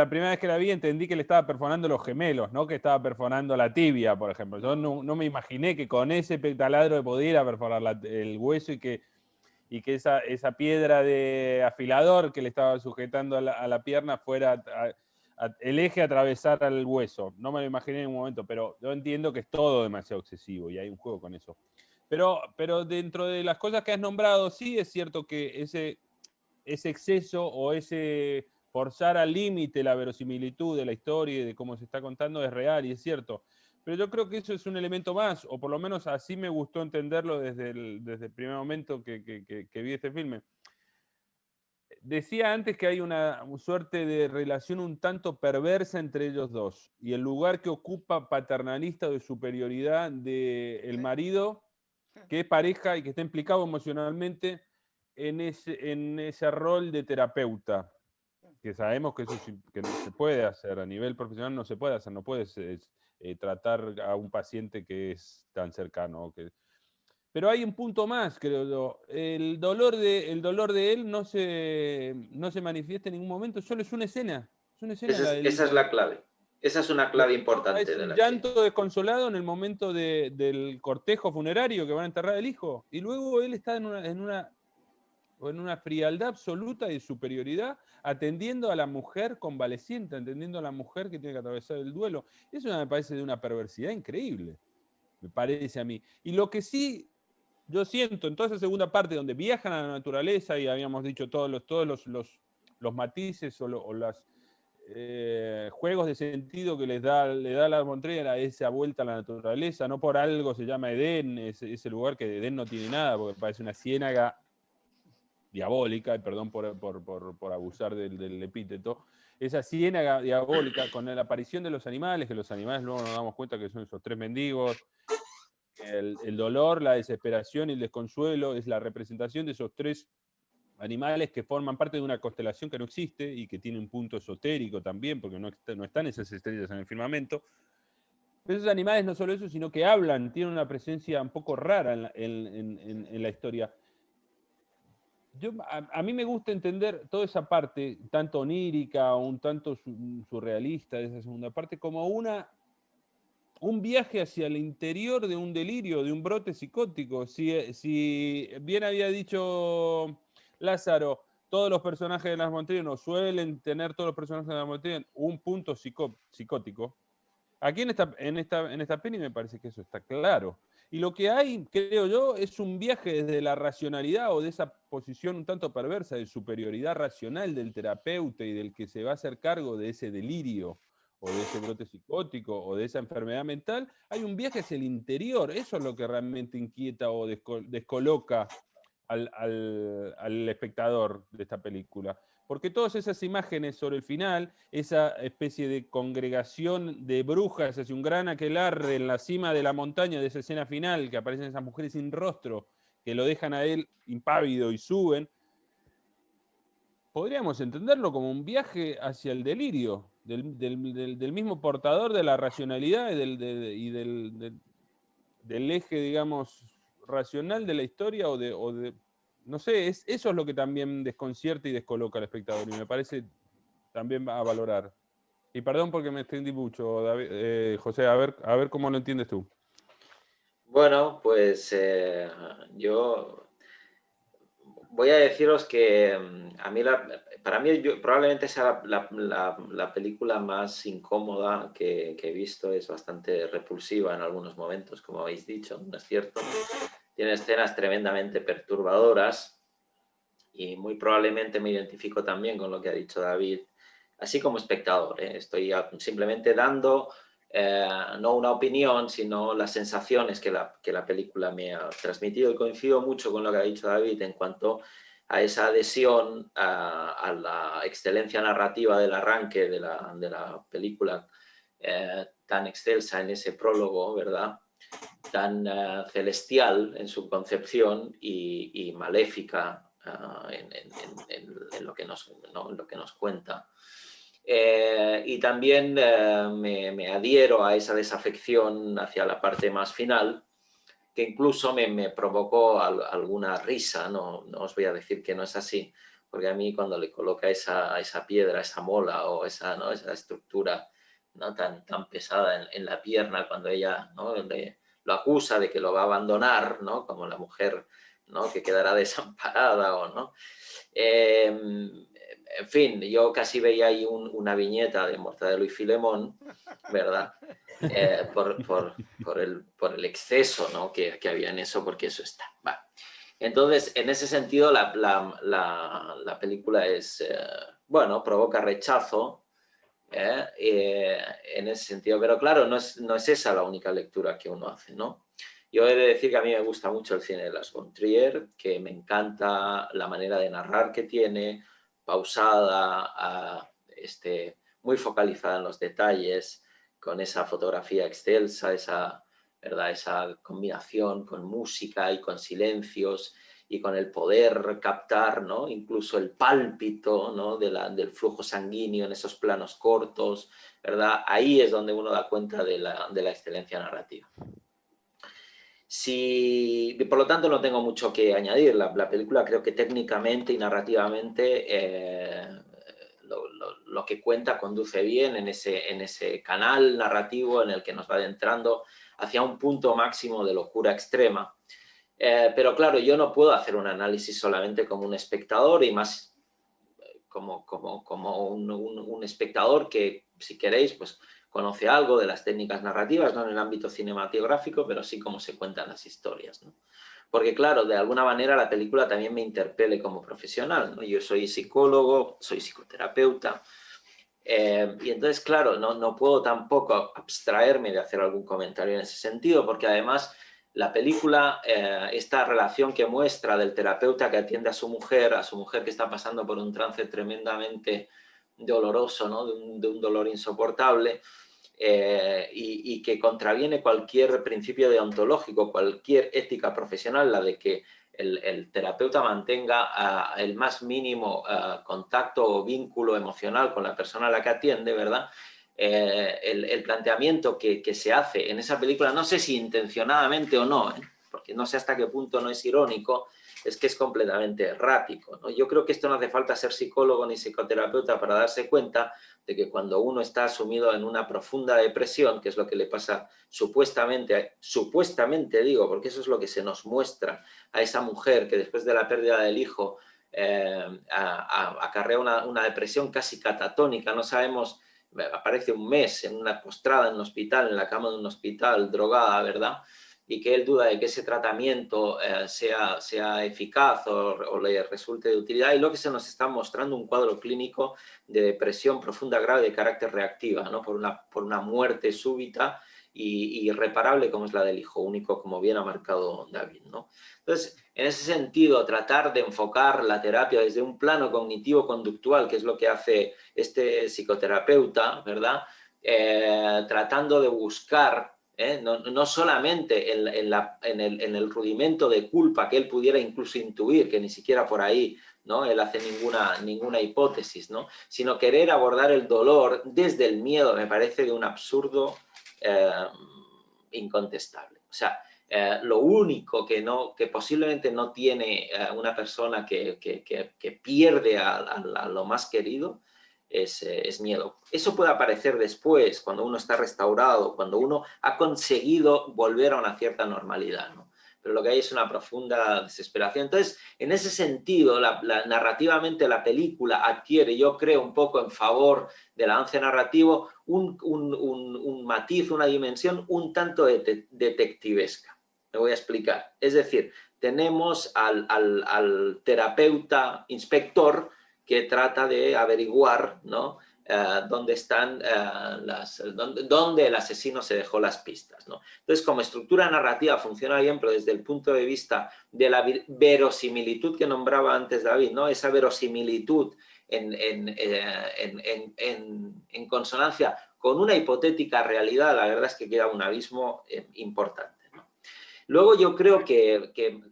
primera vez que la vi entendí que le estaba perforando los gemelos, no que estaba perforando la tibia, por ejemplo. Yo no me imaginé que con ese taladro pudiera perforar el hueso, y que esa piedra de afilador que le estaba sujetando a la pierna fuera el eje a atravesar al hueso. No me lo imaginé en un momento, pero yo entiendo que es todo demasiado excesivo y hay un juego con eso. Pero dentro de las cosas que has nombrado, sí es cierto que ese exceso o ese forzar al límite la verosimilitud de la historia y de cómo se está contando es real y es cierto. Pero yo creo que eso es un elemento más, o por lo menos así me gustó entenderlo desde el primer momento que vi este filme. Decía antes que hay una suerte de relación un tanto perversa entre ellos dos, y el lugar que ocupa paternalista o de superioridad del marido, que es pareja y que está implicado emocionalmente en ese rol de terapeuta, que sabemos que eso que no se puede hacer a nivel profesional, no se puede hacer, no puedes tratar a un paciente que es tan cercano. Pero hay un punto más, creo yo. El dolor de él no se manifiesta en ningún momento, solo es una escena. Es una escena Esa es la clave. Esa es una clave importante es de un la escena. llanto desconsolado en el momento del cortejo funerario que van a enterrar al hijo. Y luego él está en una frialdad absoluta y superioridad, atendiendo a la mujer convaleciente, atendiendo a la mujer que tiene que atravesar el duelo. Eso me parece de una perversidad increíble, me parece a mí. Y lo que sí yo siento en toda esa segunda parte donde viajan a la naturaleza y habíamos dicho todos los matices o los juegos de sentido que le da la von Trier a esa vuelta a la naturaleza, no por algo se llama Edén, ese lugar que de Edén no tiene nada, porque parece una ciénaga diabólica, y perdón por abusar del epíteto, esa ciénaga diabólica con la aparición de los animales, que los animales luego nos damos cuenta que son esos tres mendigos. El dolor, la desesperación y el desconsuelo es la representación de esos tres animales que forman parte de una constelación que no existe y que tiene un punto esotérico también, porque no están esas estrellas en el firmamento. Pero esos animales no solo eso, sino que hablan, tienen una presencia un poco rara en la historia. A mí me gusta entender toda esa parte, tanto onírica, un tanto surrealista de esa segunda parte, como un viaje hacia el interior de un delirio, de un brote psicótico. Si bien había dicho Lázaro, todos los personajes de Las von Trier no suelen tener todos los personajes de Las von Trier un punto psicótico. Aquí en esta peli me parece que eso está claro. Y lo que hay, creo yo, es un viaje desde la racionalidad o de esa posición un tanto perversa de superioridad racional del terapeuta y del que se va a hacer cargo de ese delirio o de ese brote psicótico o de esa enfermedad mental. Hay un viaje hacia el interior. Eso es lo que realmente inquieta o descoloca al espectador de esta película. Porque todas esas imágenes sobre el final, esa especie de congregación de brujas hacia un gran aquelarre en la cima de la montaña de esa escena final, que aparecen esas mujeres sin rostro, que lo dejan a él impávido y suben, podríamos entenderlo como un viaje hacia el delirio del mismo portador de la racionalidad y del eje, digamos, racional de la historia o de no sé, eso es lo que también desconcierta y descoloca al espectador, y me parece también a valorar. Y perdón porque me extendí mucho, David, José, a ver cómo lo entiendes tú. Bueno, pues yo voy a deciros que a mí para mí probablemente sea la película más incómoda que he visto. Es bastante repulsiva en algunos momentos, como habéis dicho, ¿no es cierto? Tiene escenas tremendamente perturbadoras y muy probablemente me identifico también con lo que ha dicho David, así como espectador. Estoy simplemente dando no una opinión, sino las sensaciones que la película me ha transmitido, y coincido mucho con lo que ha dicho David en cuanto a esa adhesión a la excelencia narrativa del arranque de la película, tan excelsa en ese prólogo, ¿verdad? Tan celestial en su concepción y maléfica en lo que nos cuenta. Y también me adhiero a esa desafección hacia la parte más final, que incluso me provocó alguna risa. No os voy a decir que no es así, porque a mí cuando le coloca esa piedra, esa mola o esa estructura, ¿no?, tan pesada en la pierna, cuando ella, ¿no?, lo acusa de que lo va a abandonar, ¿no?, como la mujer, ¿no?, que quedará desamparada o no. En fin, yo casi veía ahí una viñeta de Mortadelo y Filemón, ¿verdad? por el exceso, ¿no? que había en eso, porque eso está. Va. Entonces, en ese sentido, la película es, bueno, provoca rechazo, en ese sentido, pero claro, no es esa la única lectura que uno hace, ¿no? Yo he de decir que a mí me gusta mucho el cine de Lars von Trier, que me encanta la manera de narrar que tiene, pausada, muy focalizada en los detalles, con esa fotografía excelsa, ¿verdad? Esa combinación con música y con silencios y con el poder captar, ¿no? Incluso el pálpito, ¿no? del flujo sanguíneo en esos planos cortos, ¿verdad? Ahí es donde uno da cuenta de la excelencia narrativa. Por lo tanto, no tengo mucho que añadir. La película creo que técnicamente y narrativamente lo que cuenta conduce bien en ese canal narrativo en el que nos va adentrando hacia un punto máximo de locura extrema. Pero claro, yo no puedo hacer un análisis solamente como un espectador y más como un espectador que, si queréis, pues conoce algo de las técnicas narrativas, no en el ámbito cinematográfico, pero sí cómo se cuentan las historias, ¿no? Porque claro, de alguna manera la película también me interpele como profesional, ¿no? Yo soy psicólogo, soy psicoterapeuta, y entonces, claro, no puedo tampoco abstraerme de hacer algún comentario en ese sentido, porque además la película, esta relación que muestra del terapeuta que atiende a su mujer que está pasando por un trance tremendamente doloroso, ¿no? de un dolor insoportable, y que contraviene cualquier principio deontológico, cualquier ética profesional, la de que el terapeuta mantenga el más mínimo contacto o vínculo emocional con la persona a la que atiende, ¿verdad? El planteamiento que se hace en esa película, no sé si intencionadamente o no, porque no sé hasta qué punto no es irónico, es que es completamente errático, ¿no? Yo creo que esto no hace falta ser psicólogo ni psicoterapeuta para darse cuenta de que cuando uno está sumido en una profunda depresión, que es lo que le pasa supuestamente digo, porque eso es lo que se nos muestra a esa mujer que después de la pérdida del hijo acarrea una depresión casi catatónica, no sabemos, aparece un mes en una postrada en un hospital, en la cama de un hospital, drogada, ¿verdad? Y que él duda de que ese tratamiento sea eficaz o le resulte de utilidad, y lo que se nos está mostrando un cuadro clínico de depresión profunda grave de carácter reactiva, ¿no? por una muerte súbita y irreparable como es la del hijo único, como bien ha marcado David, ¿no? Entonces, en ese sentido, tratar de enfocar la terapia desde un plano cognitivo-conductual, que es lo que hace este psicoterapeuta, ¿verdad? Tratando de buscar, no solamente en el rudimento de culpa que él pudiera incluso intuir, que ni siquiera por ahí, ¿no? Él hace ninguna hipótesis, ¿no? Sino querer abordar el dolor desde el miedo, me parece de un absurdo incontestable. O sea, lo único que posiblemente no tiene una persona que pierde a lo más querido es miedo. Eso puede aparecer después, cuando uno está restaurado, cuando uno ha conseguido volver a una cierta normalidad, ¿no? Pero lo que hay es una profunda desesperación. Entonces, en ese sentido, narrativamente la película adquiere, yo creo, un poco en favor del avance narrativo, un matiz, una dimensión un tanto detectivesca. Me voy a explicar. Es decir, tenemos al terapeuta inspector que trata de averiguar, ¿no? Dónde el asesino se dejó las pistas, ¿no? Entonces, como estructura narrativa funciona bien, pero desde el punto de vista de la verosimilitud que nombraba antes David, ¿no? Esa verosimilitud en consonancia con una hipotética realidad, la verdad es que queda un abismo importante, ¿no? Luego yo creo que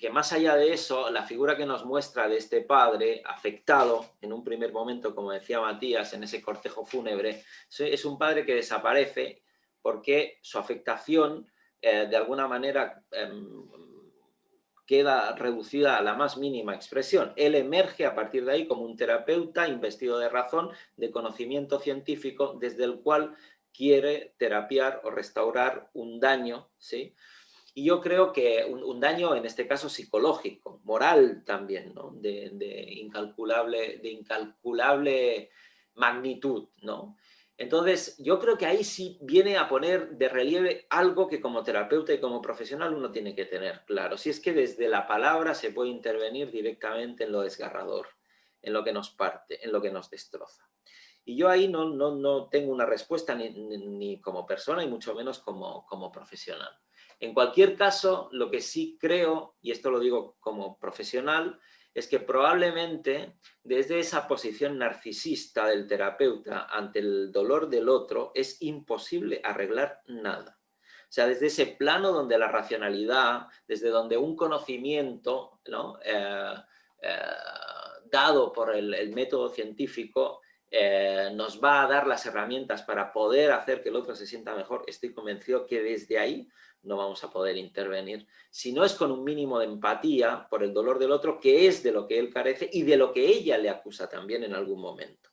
más allá de eso, la figura que nos muestra de este padre afectado en un primer momento, como decía Matías, en ese cortejo fúnebre, es un padre que desaparece porque su afectación de alguna manera queda reducida a la más mínima expresión. Él emerge a partir de ahí como un terapeuta investido de razón, de conocimiento científico, desde el cual quiere terapiar o restaurar un daño, ¿sí? Y yo creo que un daño, en este caso psicológico, moral también, ¿no? de incalculable magnitud, ¿no? Entonces, yo creo que ahí sí viene a poner de relieve algo que como terapeuta y como profesional uno tiene que tener claro. Si es que desde la palabra se puede intervenir directamente en lo desgarrador, en lo que nos parte, en lo que nos destroza. Y yo ahí no tengo una respuesta ni como persona y mucho menos como profesional. En cualquier caso, lo que sí creo, y esto lo digo como profesional, es que probablemente desde esa posición narcisista del terapeuta ante el dolor del otro es imposible arreglar nada. O sea, desde ese plano donde la racionalidad, desde donde un conocimiento, ¿no? Dado por el método científico, nos va a dar las herramientas para poder hacer que el otro se sienta mejor, estoy convencido que desde ahí no vamos a poder intervenir. Si no es con un mínimo de empatía por el dolor del otro, que es de lo que él carece y de lo que ella le acusa también en algún momento.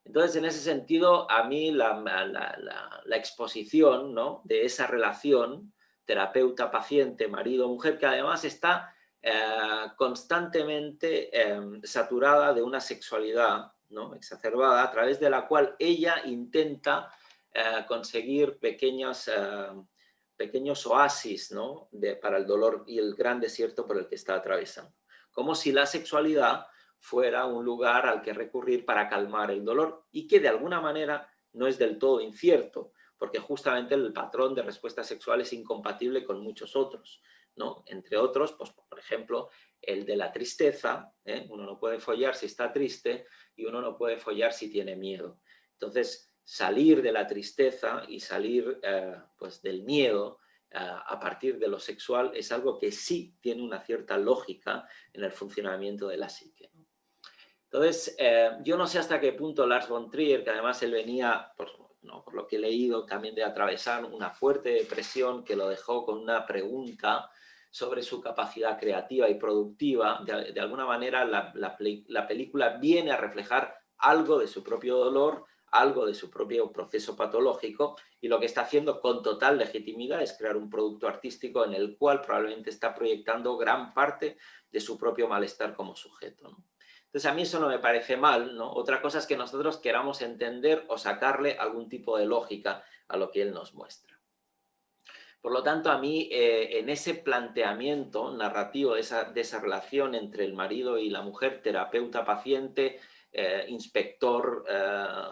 Entonces, en ese sentido, a mí la exposición, ¿no?, de esa relación terapeuta-paciente, marido-mujer, que además está constantemente saturada de una sexualidad, ¿no?, exacerbada, a través de la cual ella intenta conseguir pequeños oasis, ¿no?, para el dolor y el gran desierto por el que está atravesando. Como si la sexualidad fuera un lugar al que recurrir para calmar el dolor y que de alguna manera no es del todo incierto, porque justamente el patrón de respuesta sexual es incompatible con muchos otros, ¿no? Entre otros, pues, por ejemplo, el de la tristeza, ¿eh? Uno no puede follar si está triste y uno no puede follar si tiene miedo. Entonces, salir de la tristeza y salir pues del miedo a partir de lo sexual es algo que sí tiene una cierta lógica en el funcionamiento de la psique. Entonces, yo no sé hasta qué punto Lars von Trier, que además él venía, por lo que he leído, también de atravesar una fuerte depresión que lo dejó con una pregunta sobre su capacidad creativa y productiva, de alguna manera la película viene a reflejar algo de su propio dolor, algo de su propio proceso patológico, y lo que está haciendo con total legitimidad es crear un producto artístico en el cual probablemente está proyectando gran parte de su propio malestar como sujeto, ¿no? Entonces a mí eso no me parece mal, ¿no? Otra cosa es que nosotros queramos entender o sacarle algún tipo de lógica a lo que él nos muestra. Por lo tanto, a mí en ese planteamiento narrativo de esa relación entre el marido y la mujer, terapeuta-paciente, inspector,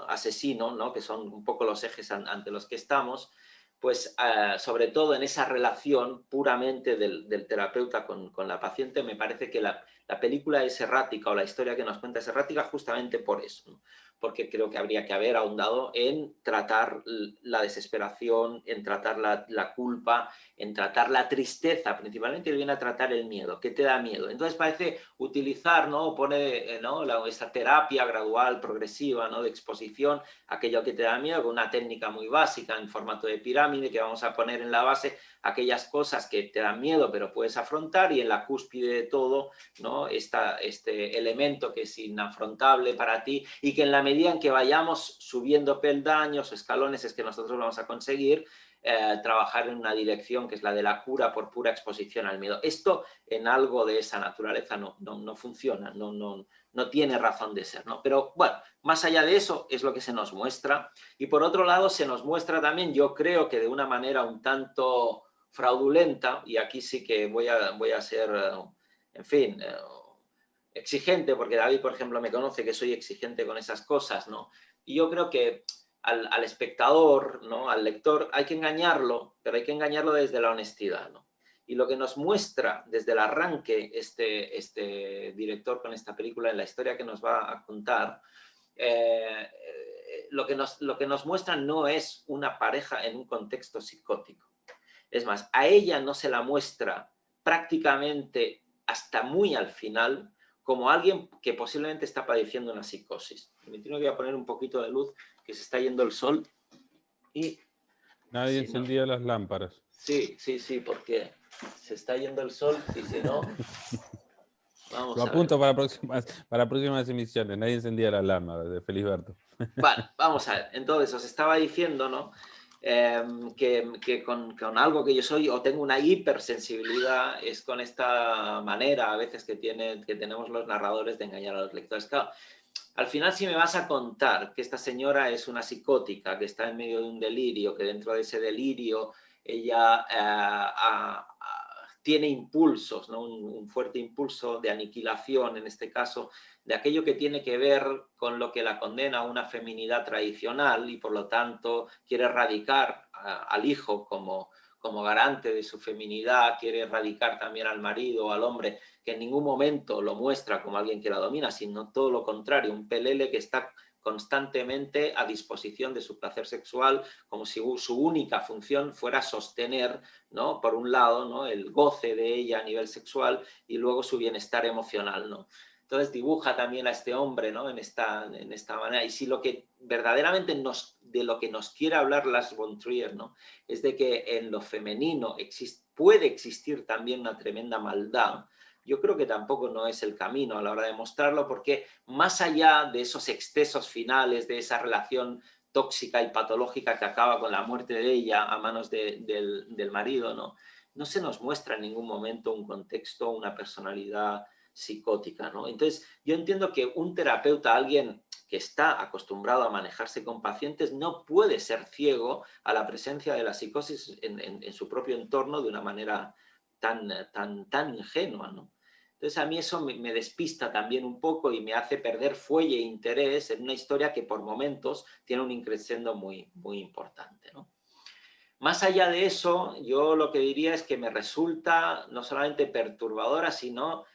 asesino, ¿no?, que son un poco los ejes ante los que estamos, pues sobre todo en esa relación puramente del terapeuta con la paciente, me parece que la película es errática, o la historia que nos cuenta es errática justamente por eso, ¿no? Porque creo que habría que haber ahondado en tratar la desesperación, en tratar la culpa, en tratar la tristeza, principalmente viene a tratar el miedo. ¿Qué te da miedo? Entonces parece utilizar, ¿no?, pone, ¿no?, esa terapia gradual, progresiva, ¿no?, de exposición, aquello que te da miedo, con una técnica muy básica en formato de pirámide, que vamos a poner en la base aquellas cosas que te dan miedo pero puedes afrontar, y en la cúspide de todo, ¿no?, este elemento que es inafrontable para ti, y que en la medida en que vayamos subiendo peldaños o escalones es que nosotros vamos a conseguir trabajar en una dirección que es la de la cura por pura exposición al miedo. Esto en algo de esa naturaleza no funciona, no tiene razón de ser, ¿no? Pero bueno, más allá de eso es lo que se nos muestra, y por otro lado se nos muestra también, yo creo que de una manera un tanto fraudulenta, y aquí sí que voy a ser, en fin, exigente, porque David, por ejemplo, me conoce que soy exigente con esas cosas, ¿no? Y yo creo que al espectador, ¿no?, al lector, hay que engañarlo, pero hay que engañarlo desde la honestidad, ¿no? Y lo que nos muestra desde el arranque este director con esta película, en la historia que nos va a contar, lo que nos muestra no es una pareja en un contexto psicótico. Es más, a ella no se la muestra prácticamente hasta muy al final como alguien que posiblemente está padeciendo una psicosis. Me tengo que poner un poquito de luz, que se está yendo el sol y... Nadie encendía las lámparas. Sí, porque se está yendo el sol y si no... Vamos Lo a apunto ver. para próximas emisiones. Nadie encendía las lámparas, de Felisberto. Vale, vamos a ver. Entonces, os estaba diciendo, ¿no?, que con algo que yo soy o tengo una hipersensibilidad es con esta manera a veces que tenemos los narradores de engañar a los lectores. Claro, al final si me vas a contar que esta señora es una psicótica, que está en medio de un delirio, que dentro de ese delirio ella tiene impulsos, ¿no? Un fuerte impulso de aniquilación, en este caso, de aquello que tiene que ver con lo que la condena a una feminidad tradicional y por lo tanto quiere erradicar al hijo como garante de su feminidad, quiere erradicar también al marido o al hombre, que en ningún momento lo muestra como alguien que la domina, sino todo lo contrario, un pelele que está constantemente a disposición de su placer sexual, como si su única función fuera sostener, ¿no?, por un lado, ¿no?, el goce de ella a nivel sexual y luego su bienestar emocional, ¿no? Entonces dibuja también a este hombre, ¿no?, en esta manera. Y si lo que verdaderamente de lo que nos quiere hablar Lars von Trier, ¿no?, es de que en lo femenino puede existir también una tremenda maldad, yo creo que tampoco no es el camino a la hora de mostrarlo, porque más allá de esos excesos finales, de esa relación tóxica y patológica que acaba con la muerte de ella a manos del marido, no se nos muestra en ningún momento un contexto, una personalidad psicótica, ¿no? Entonces, yo entiendo que un terapeuta, alguien que está acostumbrado a manejarse con pacientes, no puede ser ciego a la presencia de la psicosis en su propio entorno de una manera tan ingenua, ¿no? Entonces a mí eso me despista también un poco y me hace perder fuelle e interés en una historia que por momentos tiene un increscendo muy, muy importante, ¿no? Más allá de eso, yo lo que diría es que me resulta no solamente perturbadora, sino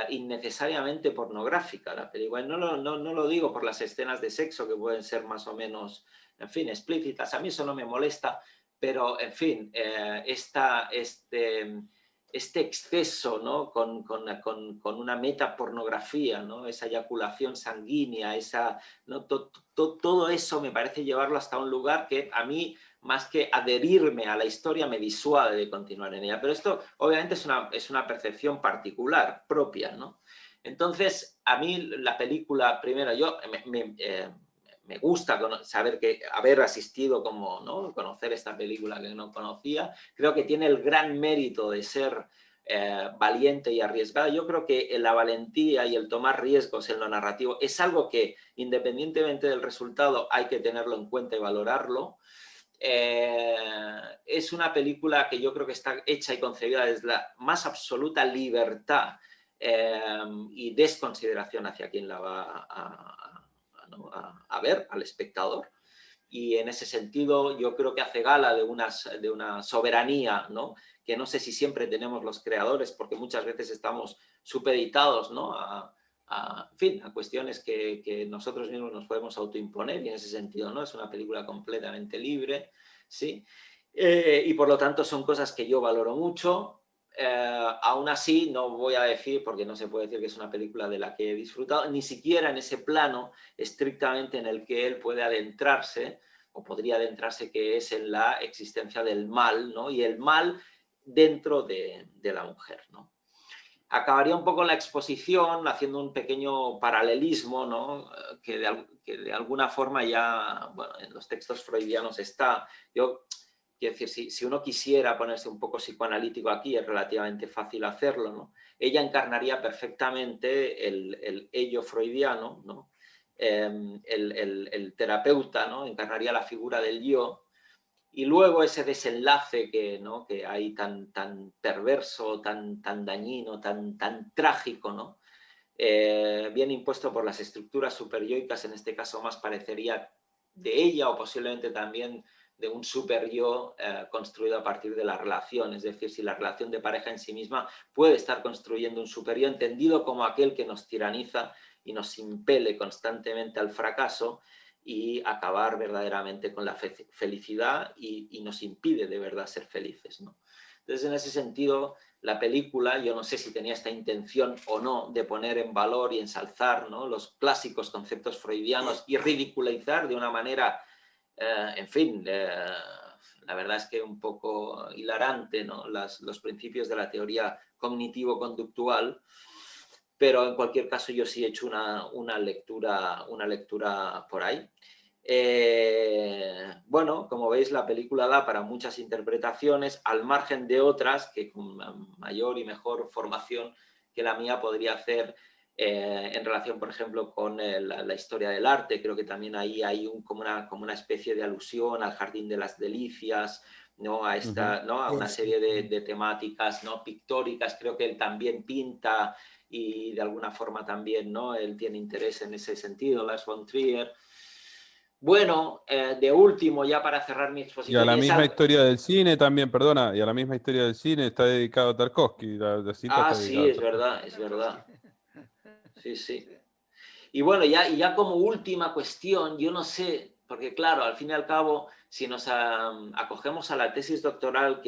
innecesariamente pornográfica la película. No lo digo por las escenas de sexo que pueden ser más o menos, en fin, explícitas. A mí eso no me molesta, pero, en fin, este exceso, ¿no?, con una metapornografía, ¿no?, esa eyaculación sanguínea, ¿no?, todo eso me parece llevarlo hasta un lugar que a mí, más que adherirme a la historia, me disuade de continuar en ella. Pero esto obviamente es una percepción particular, propia, ¿no? Entonces, a mí la película, primero, me gusta haber asistido, ¿no?, conocer esta película que no conocía. Creo que tiene el gran mérito de ser valiente y arriesgada. Yo creo que la valentía y el tomar riesgos en lo narrativo es algo que, independientemente del resultado, hay que tenerlo en cuenta y valorarlo. Es una película que yo creo que está hecha y concebida desde la más absoluta libertad y desconsideración hacia quien la va a ver, al espectador. Y en ese sentido yo creo que hace gala de una soberanía, ¿no?, que no sé si siempre tenemos los creadores, porque muchas veces estamos supeditados, ¿no?, en fin, a cuestiones que nosotros mismos nos podemos autoimponer, y en ese sentido no es una película completamente libre, ¿sí? Y por lo tanto son cosas que yo valoro mucho. Aún así no voy a decir, porque no se puede decir que es una película de la que he disfrutado, ni siquiera en ese plano estrictamente en el que él puede adentrarse, o podría adentrarse, que es en la existencia del mal, ¿no?, y el mal dentro de la mujer, ¿no? Acabaría un poco la exposición haciendo un pequeño paralelismo, ¿no?, que de alguna forma ya, bueno, en los textos freudianos está. Yo quiero decir, si uno quisiera ponerse un poco psicoanalítico aquí, es relativamente fácil hacerlo, ¿no? Ella encarnaría perfectamente el ello freudiano, ¿no? El terapeuta, ¿no?, encarnaría la figura del yo, y luego ese desenlace ¿no?, que hay tan perverso, tan dañino, tan trágico, ¿no?, bien impuesto por las estructuras superyoicas, en este caso más parecería de ella, o posiblemente también de un superyo construido a partir de la relación. Es decir, si la relación de pareja en sí misma puede estar construyendo un superyo, entendido como aquel que nos tiraniza y nos impele constantemente al fracaso y acabar verdaderamente con la felicidad y nos impide de verdad ser felices, ¿no? Entonces, en ese sentido, la película, yo no sé si tenía esta intención o no de poner en valor y ensalzar, ¿no?, los clásicos conceptos freudianos y ridiculizar de una manera, en fin, la verdad es que un poco hilarante, ¿no?, los principios de la teoría cognitivo-conductual, pero en cualquier caso yo sí he hecho una lectura por ahí. Bueno, como veis, la película da para muchas interpretaciones, al margen de otras que con mayor y mejor formación que la mía podría hacer en relación, por ejemplo, con la historia del arte. Creo que también ahí hay como una especie de alusión al Jardín de las Delicias, ¿no? A, esta, ¿no? A una serie de temáticas, ¿no? Pictóricas. Creo que él también pinta y de alguna forma también, ¿no? Él tiene interés en ese sentido, Lars von Trier. Bueno, de último, ya para cerrar mi Y exposición... a la misma historia del cine también, perdona, y a la misma historia del cine está dedicado a Tarkovsky, la cita está sí, dedicada a es Tarkovsky. verdad, es verdad. Sí, sí. Y bueno, ya como última cuestión, yo no sé, porque claro, al fin y al cabo, si nos acogemos a la tesis doctoral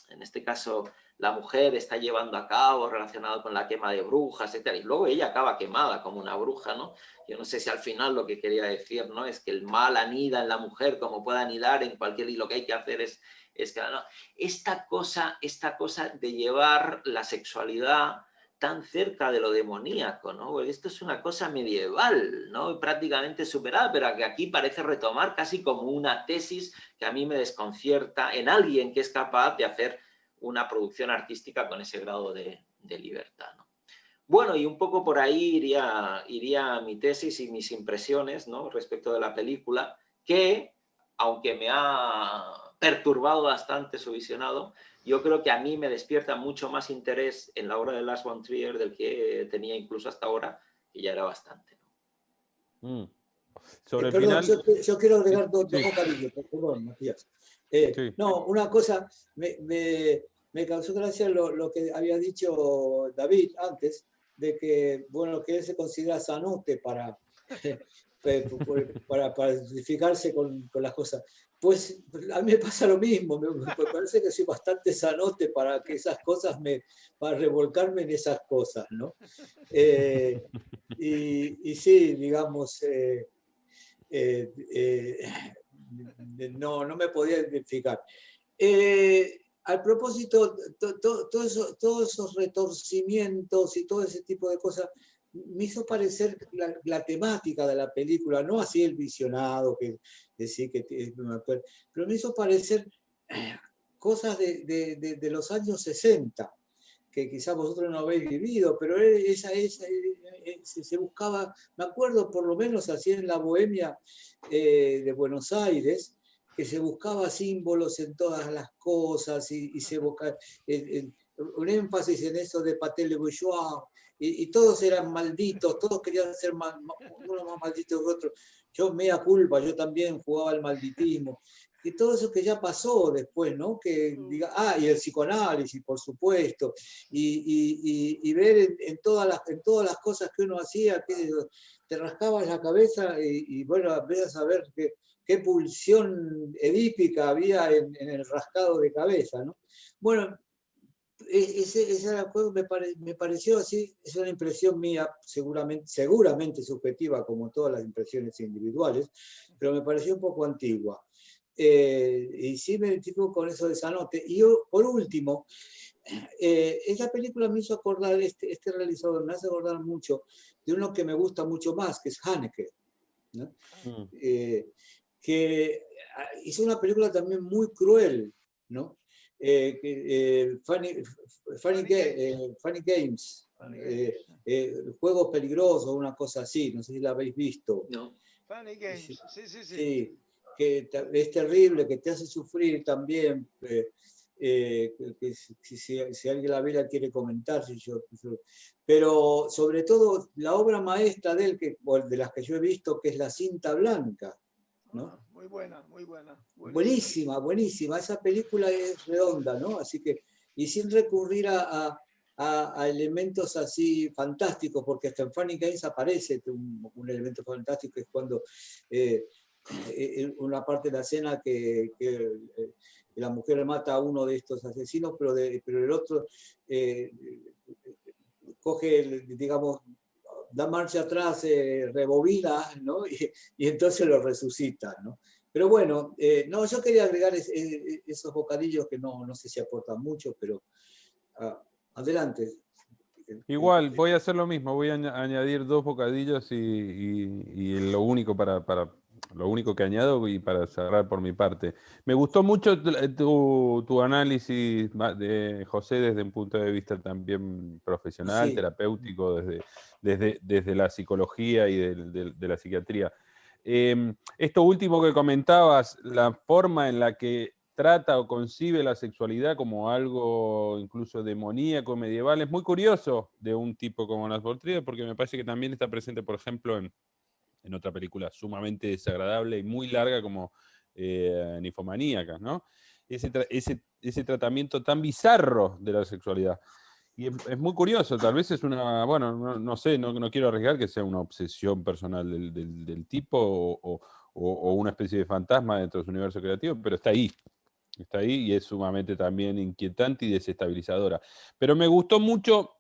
en este caso la mujer está llevando a cabo relacionado con la quema de brujas, etc. Y luego ella acaba quemada como una bruja, ¿no? Yo no sé si al final lo que quería decir, ¿no? Es que el mal anida en la mujer como puede anidar en cualquier... Y lo que hay que hacer es que ¿no? esta cosa de llevar la sexualidad tan cerca de lo demoníaco, ¿no? Porque esto es una cosa medieval, ¿no? Prácticamente superada, pero que aquí parece retomar casi como una tesis que a mí me desconcierta en alguien que es capaz de hacer una producción artística con ese grado de libertad, ¿no? Bueno, y un poco por ahí iría mi tesis y mis impresiones, ¿no? Respecto de la película, que, aunque me ha perturbado bastante su visionado, yo creo que a mí me despierta mucho más interés en la obra de Lars von Trier del que tenía incluso hasta ahora, que ya era bastante, ¿no? Sobre el Perdón, final... yo quiero agregar Sí. dos bocadillos, perdón, Matías. Sí. No, una cosa, me causó gracia lo que había dicho David antes, de que, bueno, que él se considera sanote para identificarse con las cosas. Pues a mí me pasa lo mismo, me parece que soy bastante sanote para que esas cosas, para revolcarme en esas cosas, ¿no? Y sí, digamos... no me podía identificar. Al propósito, todos esos retorcimientos y todo ese tipo de cosas me hizo parecer la temática de la película, no así el visionado, pero me hizo parecer cosas de los años 60, que quizás vosotros no habéis vivido, pero se buscaba, me acuerdo por lo menos así en la bohemia de Buenos Aires, que se buscaba símbolos en todas las cosas y se buscaba un énfasis en eso de Patel de Bourgeois, y todos eran malditos, todos querían ser uno más maldito que otro. Yo, mea culpa, yo también jugaba al malditismo. Y todo eso que ya pasó después, ¿no? Y el psicoanálisis, por supuesto, y ver en todas las cosas que uno hacía, que te rascabas la cabeza y bueno, empiezas a ver qué pulsión edípica había en el rascado de cabeza, ¿no? Bueno, ese juego me pareció así, es una impresión mía, seguramente subjetiva, como todas las impresiones individuales, pero me pareció un poco antigua. Y sí me identifico con eso de Zanotti. Y yo, por último, esa película me hizo acordar, este realizador me hace acordar mucho de uno que me gusta mucho más, que es Haneke, ¿no? Que hizo una película también muy cruel, ¿no? Funny Games, juegos peligrosos, una cosa así, no sé si la habéis visto. No. Funny Games, sí. Sí, que es terrible, que te hace sufrir también. Si alguien la ve la quiere comentar, pero sobre todo la obra maestra de él, de las que yo he visto, que es La Cinta Blanca, ¿no? Muy buena. Buenísima. Esa película es redonda, ¿no? Así que, y sin recurrir a elementos así fantásticos, porque hasta en Funny Games aparece un elemento fantástico, que es cuando una parte de la escena que la mujer mata a uno de estos asesinos, pero el otro coge, digamos, da marcha atrás, rebobina, ¿no? Y entonces lo resucita, ¿no? Pero bueno, no, yo quería agregar esos bocadillos que no sé si aportan mucho, pero adelante. Igual, voy a hacer lo mismo, voy a añadir 2 bocadillos y lo único para lo único que añado, y para cerrar por mi parte, me gustó mucho tu análisis, de José, desde un punto de vista también profesional, Sí. terapéutico, desde la psicología y de la psiquiatría. Esto último que comentabas, la forma en la que trata o concibe la sexualidad como algo incluso demoníaco, medieval, es muy curioso de un tipo como Lars von Trier, porque me parece que también está presente, por ejemplo, en otra película sumamente desagradable y muy larga como Ninfomaníaca, ¿no? Ese tratamiento tan bizarro de la sexualidad. Y es muy curioso, tal vez es una, bueno, no sé, no quiero arriesgar que sea una obsesión personal del tipo o una especie de fantasma dentro de su universo creativo, pero está ahí y es sumamente también inquietante y desestabilizadora. Pero me gustó mucho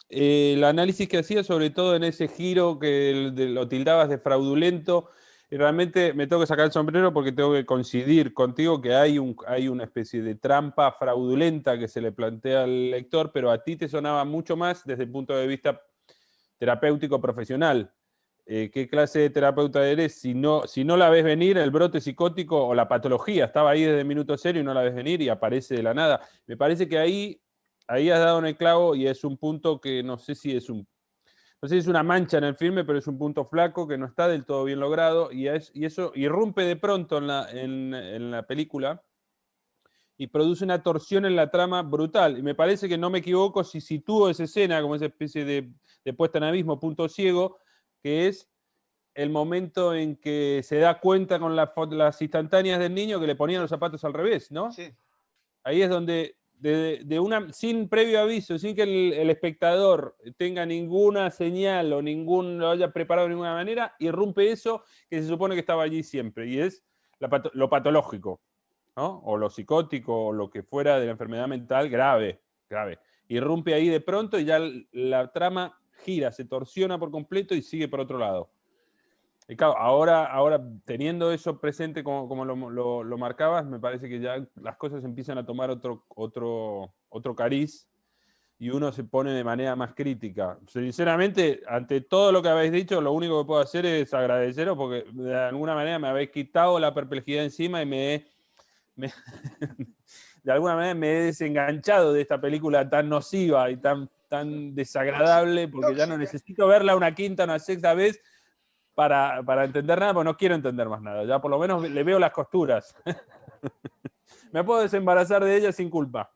el análisis que hacía, sobre todo en ese giro que lo tildabas de fraudulento. Y realmente me tengo que sacar el sombrero porque tengo que coincidir contigo que hay una especie de trampa fraudulenta que se le plantea al lector, pero a ti te sonaba mucho más desde el punto de vista terapéutico profesional. ¿Qué clase de terapeuta eres si no la ves venir, el brote psicótico o la patología? Estaba ahí desde el minuto cero y no la ves venir y aparece de la nada. Me parece que ahí has dado en el clavo y es un punto que no sé si es una mancha en el filme, pero es un punto flaco que no está del todo bien logrado y eso irrumpe de pronto en la película y produce una torsión en la trama brutal. Y me parece que no me equivoco si sitúo esa escena como esa especie de puesta en abismo, punto ciego, que es el momento en que se da cuenta con las instantáneas del niño que le ponían los zapatos al revés, ¿no? Sí. Ahí es donde, sin previo aviso, sin que el espectador tenga ninguna señal o lo haya preparado de ninguna manera, irrumpe eso que se supone que estaba allí siempre, y es lo patológico, ¿no? O lo psicótico, o lo que fuera de la enfermedad mental grave. Irrumpe ahí de pronto y ya la trama gira, se torsiona por completo y sigue por otro lado. Y claro, ahora teniendo eso presente como lo marcabas, me parece que ya las cosas empiezan a tomar otro cariz y uno se pone de manera más crítica. Sinceramente, ante todo lo que habéis dicho, lo único que puedo hacer es agradeceros porque de alguna manera me habéis quitado la perplejidad encima y de alguna manera me he desenganchado de esta película tan nociva y tan desagradable, porque ya no necesito verla una quinta, una sexta vez para entender nada, porque no quiero entender más nada. Ya por lo menos le veo las costuras. Me puedo desembarazar de ella sin culpa.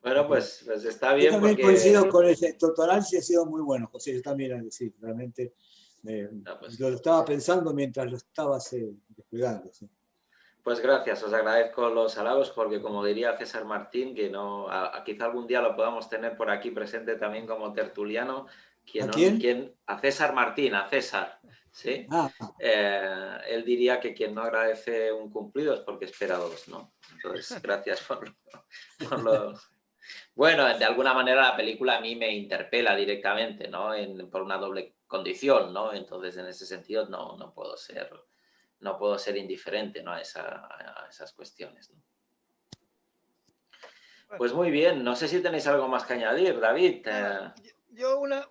Bueno, pues está Yo bien también porque... coincido con ese. Tu análisis ha sido muy bueno, José. Yo también, sí, realmente pues, lo estaba pensando mientras lo estabas explicando. Sí. pues gracias, os agradezco los halagos porque como diría César Martín, que quizá algún día lo podamos tener por aquí presente también como tertuliano. ¿A quién? A César Martín, a César, ¿sí? Ah, Él diría que quien no agradece un cumplido es porque espera dos, ¿no? Entonces, gracias por lo... Bueno, de alguna manera la película a mí me interpela directamente, ¿no? Por una doble condición, ¿no? Entonces, en ese sentido, no puedo ser indiferente, ¿no? a esas cuestiones, ¿no? Pues muy bien, no sé si tenéis algo más que añadir, David. Yo una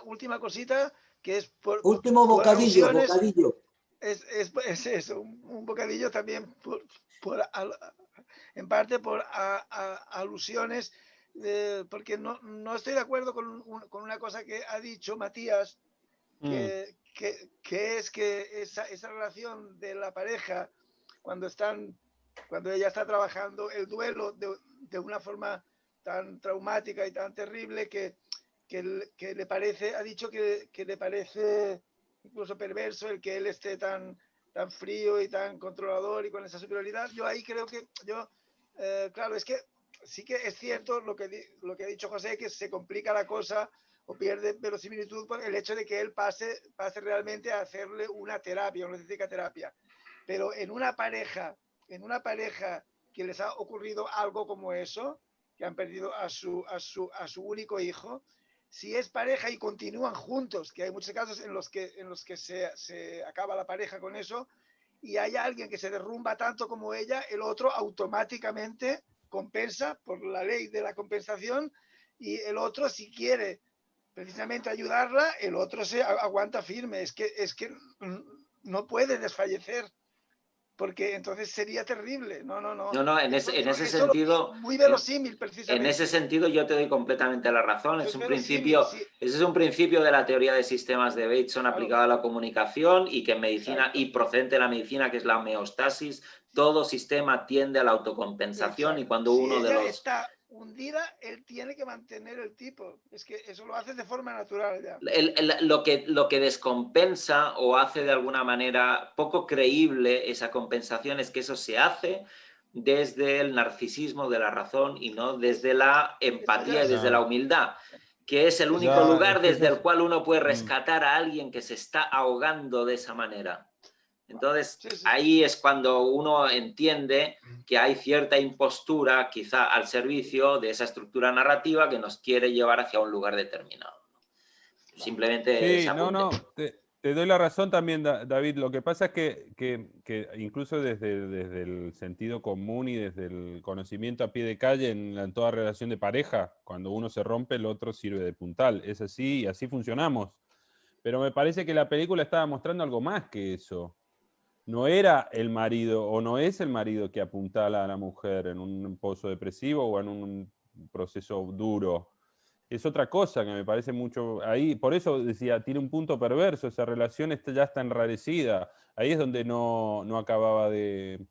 última cosita que es último por bocadillo, alusiones, bocadillo. es eso, un bocadillo también en parte por alusiones, porque no estoy de acuerdo con una cosa que ha dicho Matías, que es que esa relación de la pareja cuando ella está trabajando el duelo de una forma tan traumática y tan terrible que le parece, ha dicho que le parece incluso perverso el que él esté tan frío y tan controlador y con esa superioridad. Yo ahí creo que claro, es que sí que es cierto lo que ha dicho José, que se complica la cosa o pierde verosimilitud por el hecho de que él pase realmente a hacerle una terapia, una terapia. Pero en una pareja que les ha ocurrido algo como eso, que han perdido a su único hijo, si es pareja y continúan juntos, que hay muchos casos en los que se acaba la pareja con eso, y hay alguien que se derrumba tanto como ella, el otro automáticamente compensa por la ley de la compensación, y el otro, si quiere precisamente ayudarla, el otro se aguanta firme. Es que no puede desfallecer, porque entonces sería terrible. No. No, en ese Eso sentido... muy verosímil, precisamente. En ese sentido yo te doy completamente la razón. Eso Es un verosímil, principio, sí. ese es un principio de la teoría de sistemas de Bateson Claro. aplicado a la comunicación, y que en medicina, Exacto. y procedente de la medicina, que es la homeostasis, todo sistema tiende a la autocompensación. Exacto. Y cuando Si uno de ella los... está hundida, él tiene que mantener el tipo. Es que eso lo hace de forma natural ya. Lo que descompensa o hace de alguna manera poco creíble esa compensación es que eso se hace desde el narcisismo de la razón y no desde la empatía y desde la humildad, que es el único lugar desde el cual uno puede rescatar a alguien que se está ahogando de esa manera. Entonces, ahí es cuando uno entiende que hay cierta impostura, quizá al servicio de esa estructura narrativa que nos quiere llevar hacia un lugar determinado. Simplemente Sí, no, te doy la razón también, David. Lo que pasa es que incluso desde el sentido común y desde el conocimiento a pie de calle en toda relación de pareja, cuando uno se rompe, el otro sirve de puntal. Es así y así funcionamos. Pero me parece que la película estaba mostrando algo más que eso. No era el marido, o no es el marido que apuntala a la mujer en un pozo depresivo o en un proceso duro. Es otra cosa que me parece mucho ahí. Por eso decía, tiene un punto perverso, esa relación ya está enrarecida. Ahí es donde no acababa de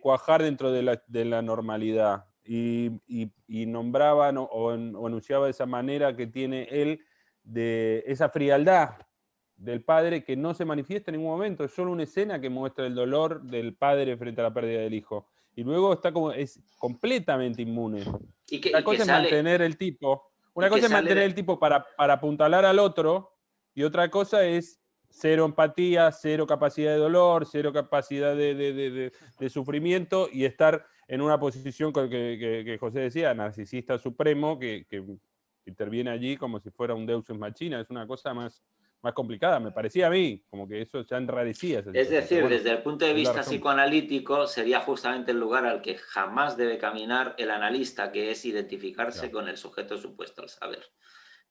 cuajar dentro de la normalidad. Y nombraba o enunciaba de esa manera que tiene él, de esa frialdad del padre que no se manifiesta en ningún momento. Es solo una escena que muestra el dolor del padre frente a la pérdida del hijo. Y luego es completamente inmune. Una cosa es mantener el tipo. Una cosa es mantener el tipo para apuntalar al otro, y otra cosa es cero empatía, cero capacidad de dolor, cero capacidad de sufrimiento, y estar en una posición que José decía, narcisista supremo, que interviene allí como si fuera un deus ex machina. Es una cosa más complicada, me parecía a mí, como que eso ya enrarecía esa Es situación. decir, bueno, desde el punto de vista psicoanalítico, sería justamente el lugar al que jamás debe caminar el analista, que es identificarse con el sujeto supuesto al saber,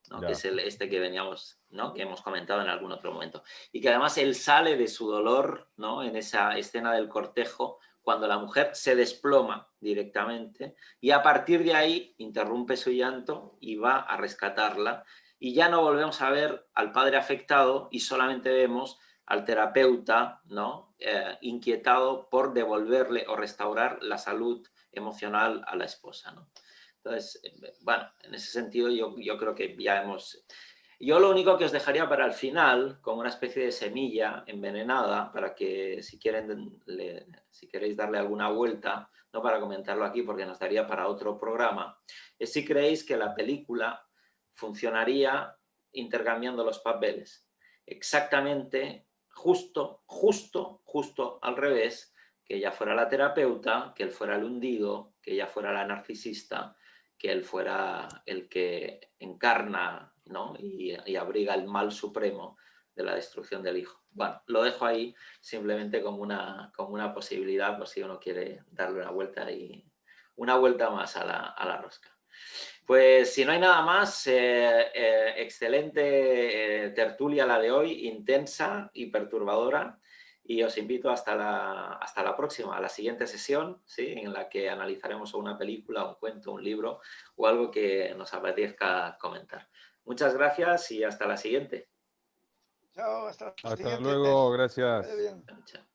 ¿no? Que es este que veníamos, ¿no? Que hemos comentado en algún otro momento. Y que además él sale de su dolor, ¿no? En esa escena del cortejo, cuando la mujer se desploma directamente, y a partir de ahí interrumpe su llanto y va a rescatarla. Y ya no volvemos a ver al padre afectado y solamente vemos al terapeuta, ¿no? Inquietado por devolverle o restaurar la salud emocional a la esposa, ¿no? Entonces, bueno, en ese sentido yo creo que ya hemos... Yo lo único que os dejaría para el final, como una especie de semilla envenenada, para que si queréis darle alguna vuelta, no para comentarlo aquí porque nos daría para otro programa, es si creéis que la película funcionaría intercambiando los papeles. Exactamente, justo al revés, que ella fuera la terapeuta, que él fuera el hundido, que ella fuera la narcisista, que él fuera el que encarna, ¿no? y abriga el mal supremo de la destrucción del hijo. Bueno, lo dejo ahí simplemente como una posibilidad, por si uno quiere darle una vuelta más a la rosca. Pues si no hay nada más, excelente tertulia la de hoy, intensa y perturbadora, y os invito hasta la próxima, a la siguiente sesión, ¿sí? En la que analizaremos una película, un cuento, un libro o algo que nos apetezca comentar. Muchas gracias y hasta la siguiente. Chao, hasta la siguiente. Hasta luego, gracias. Vaya bien. Chao.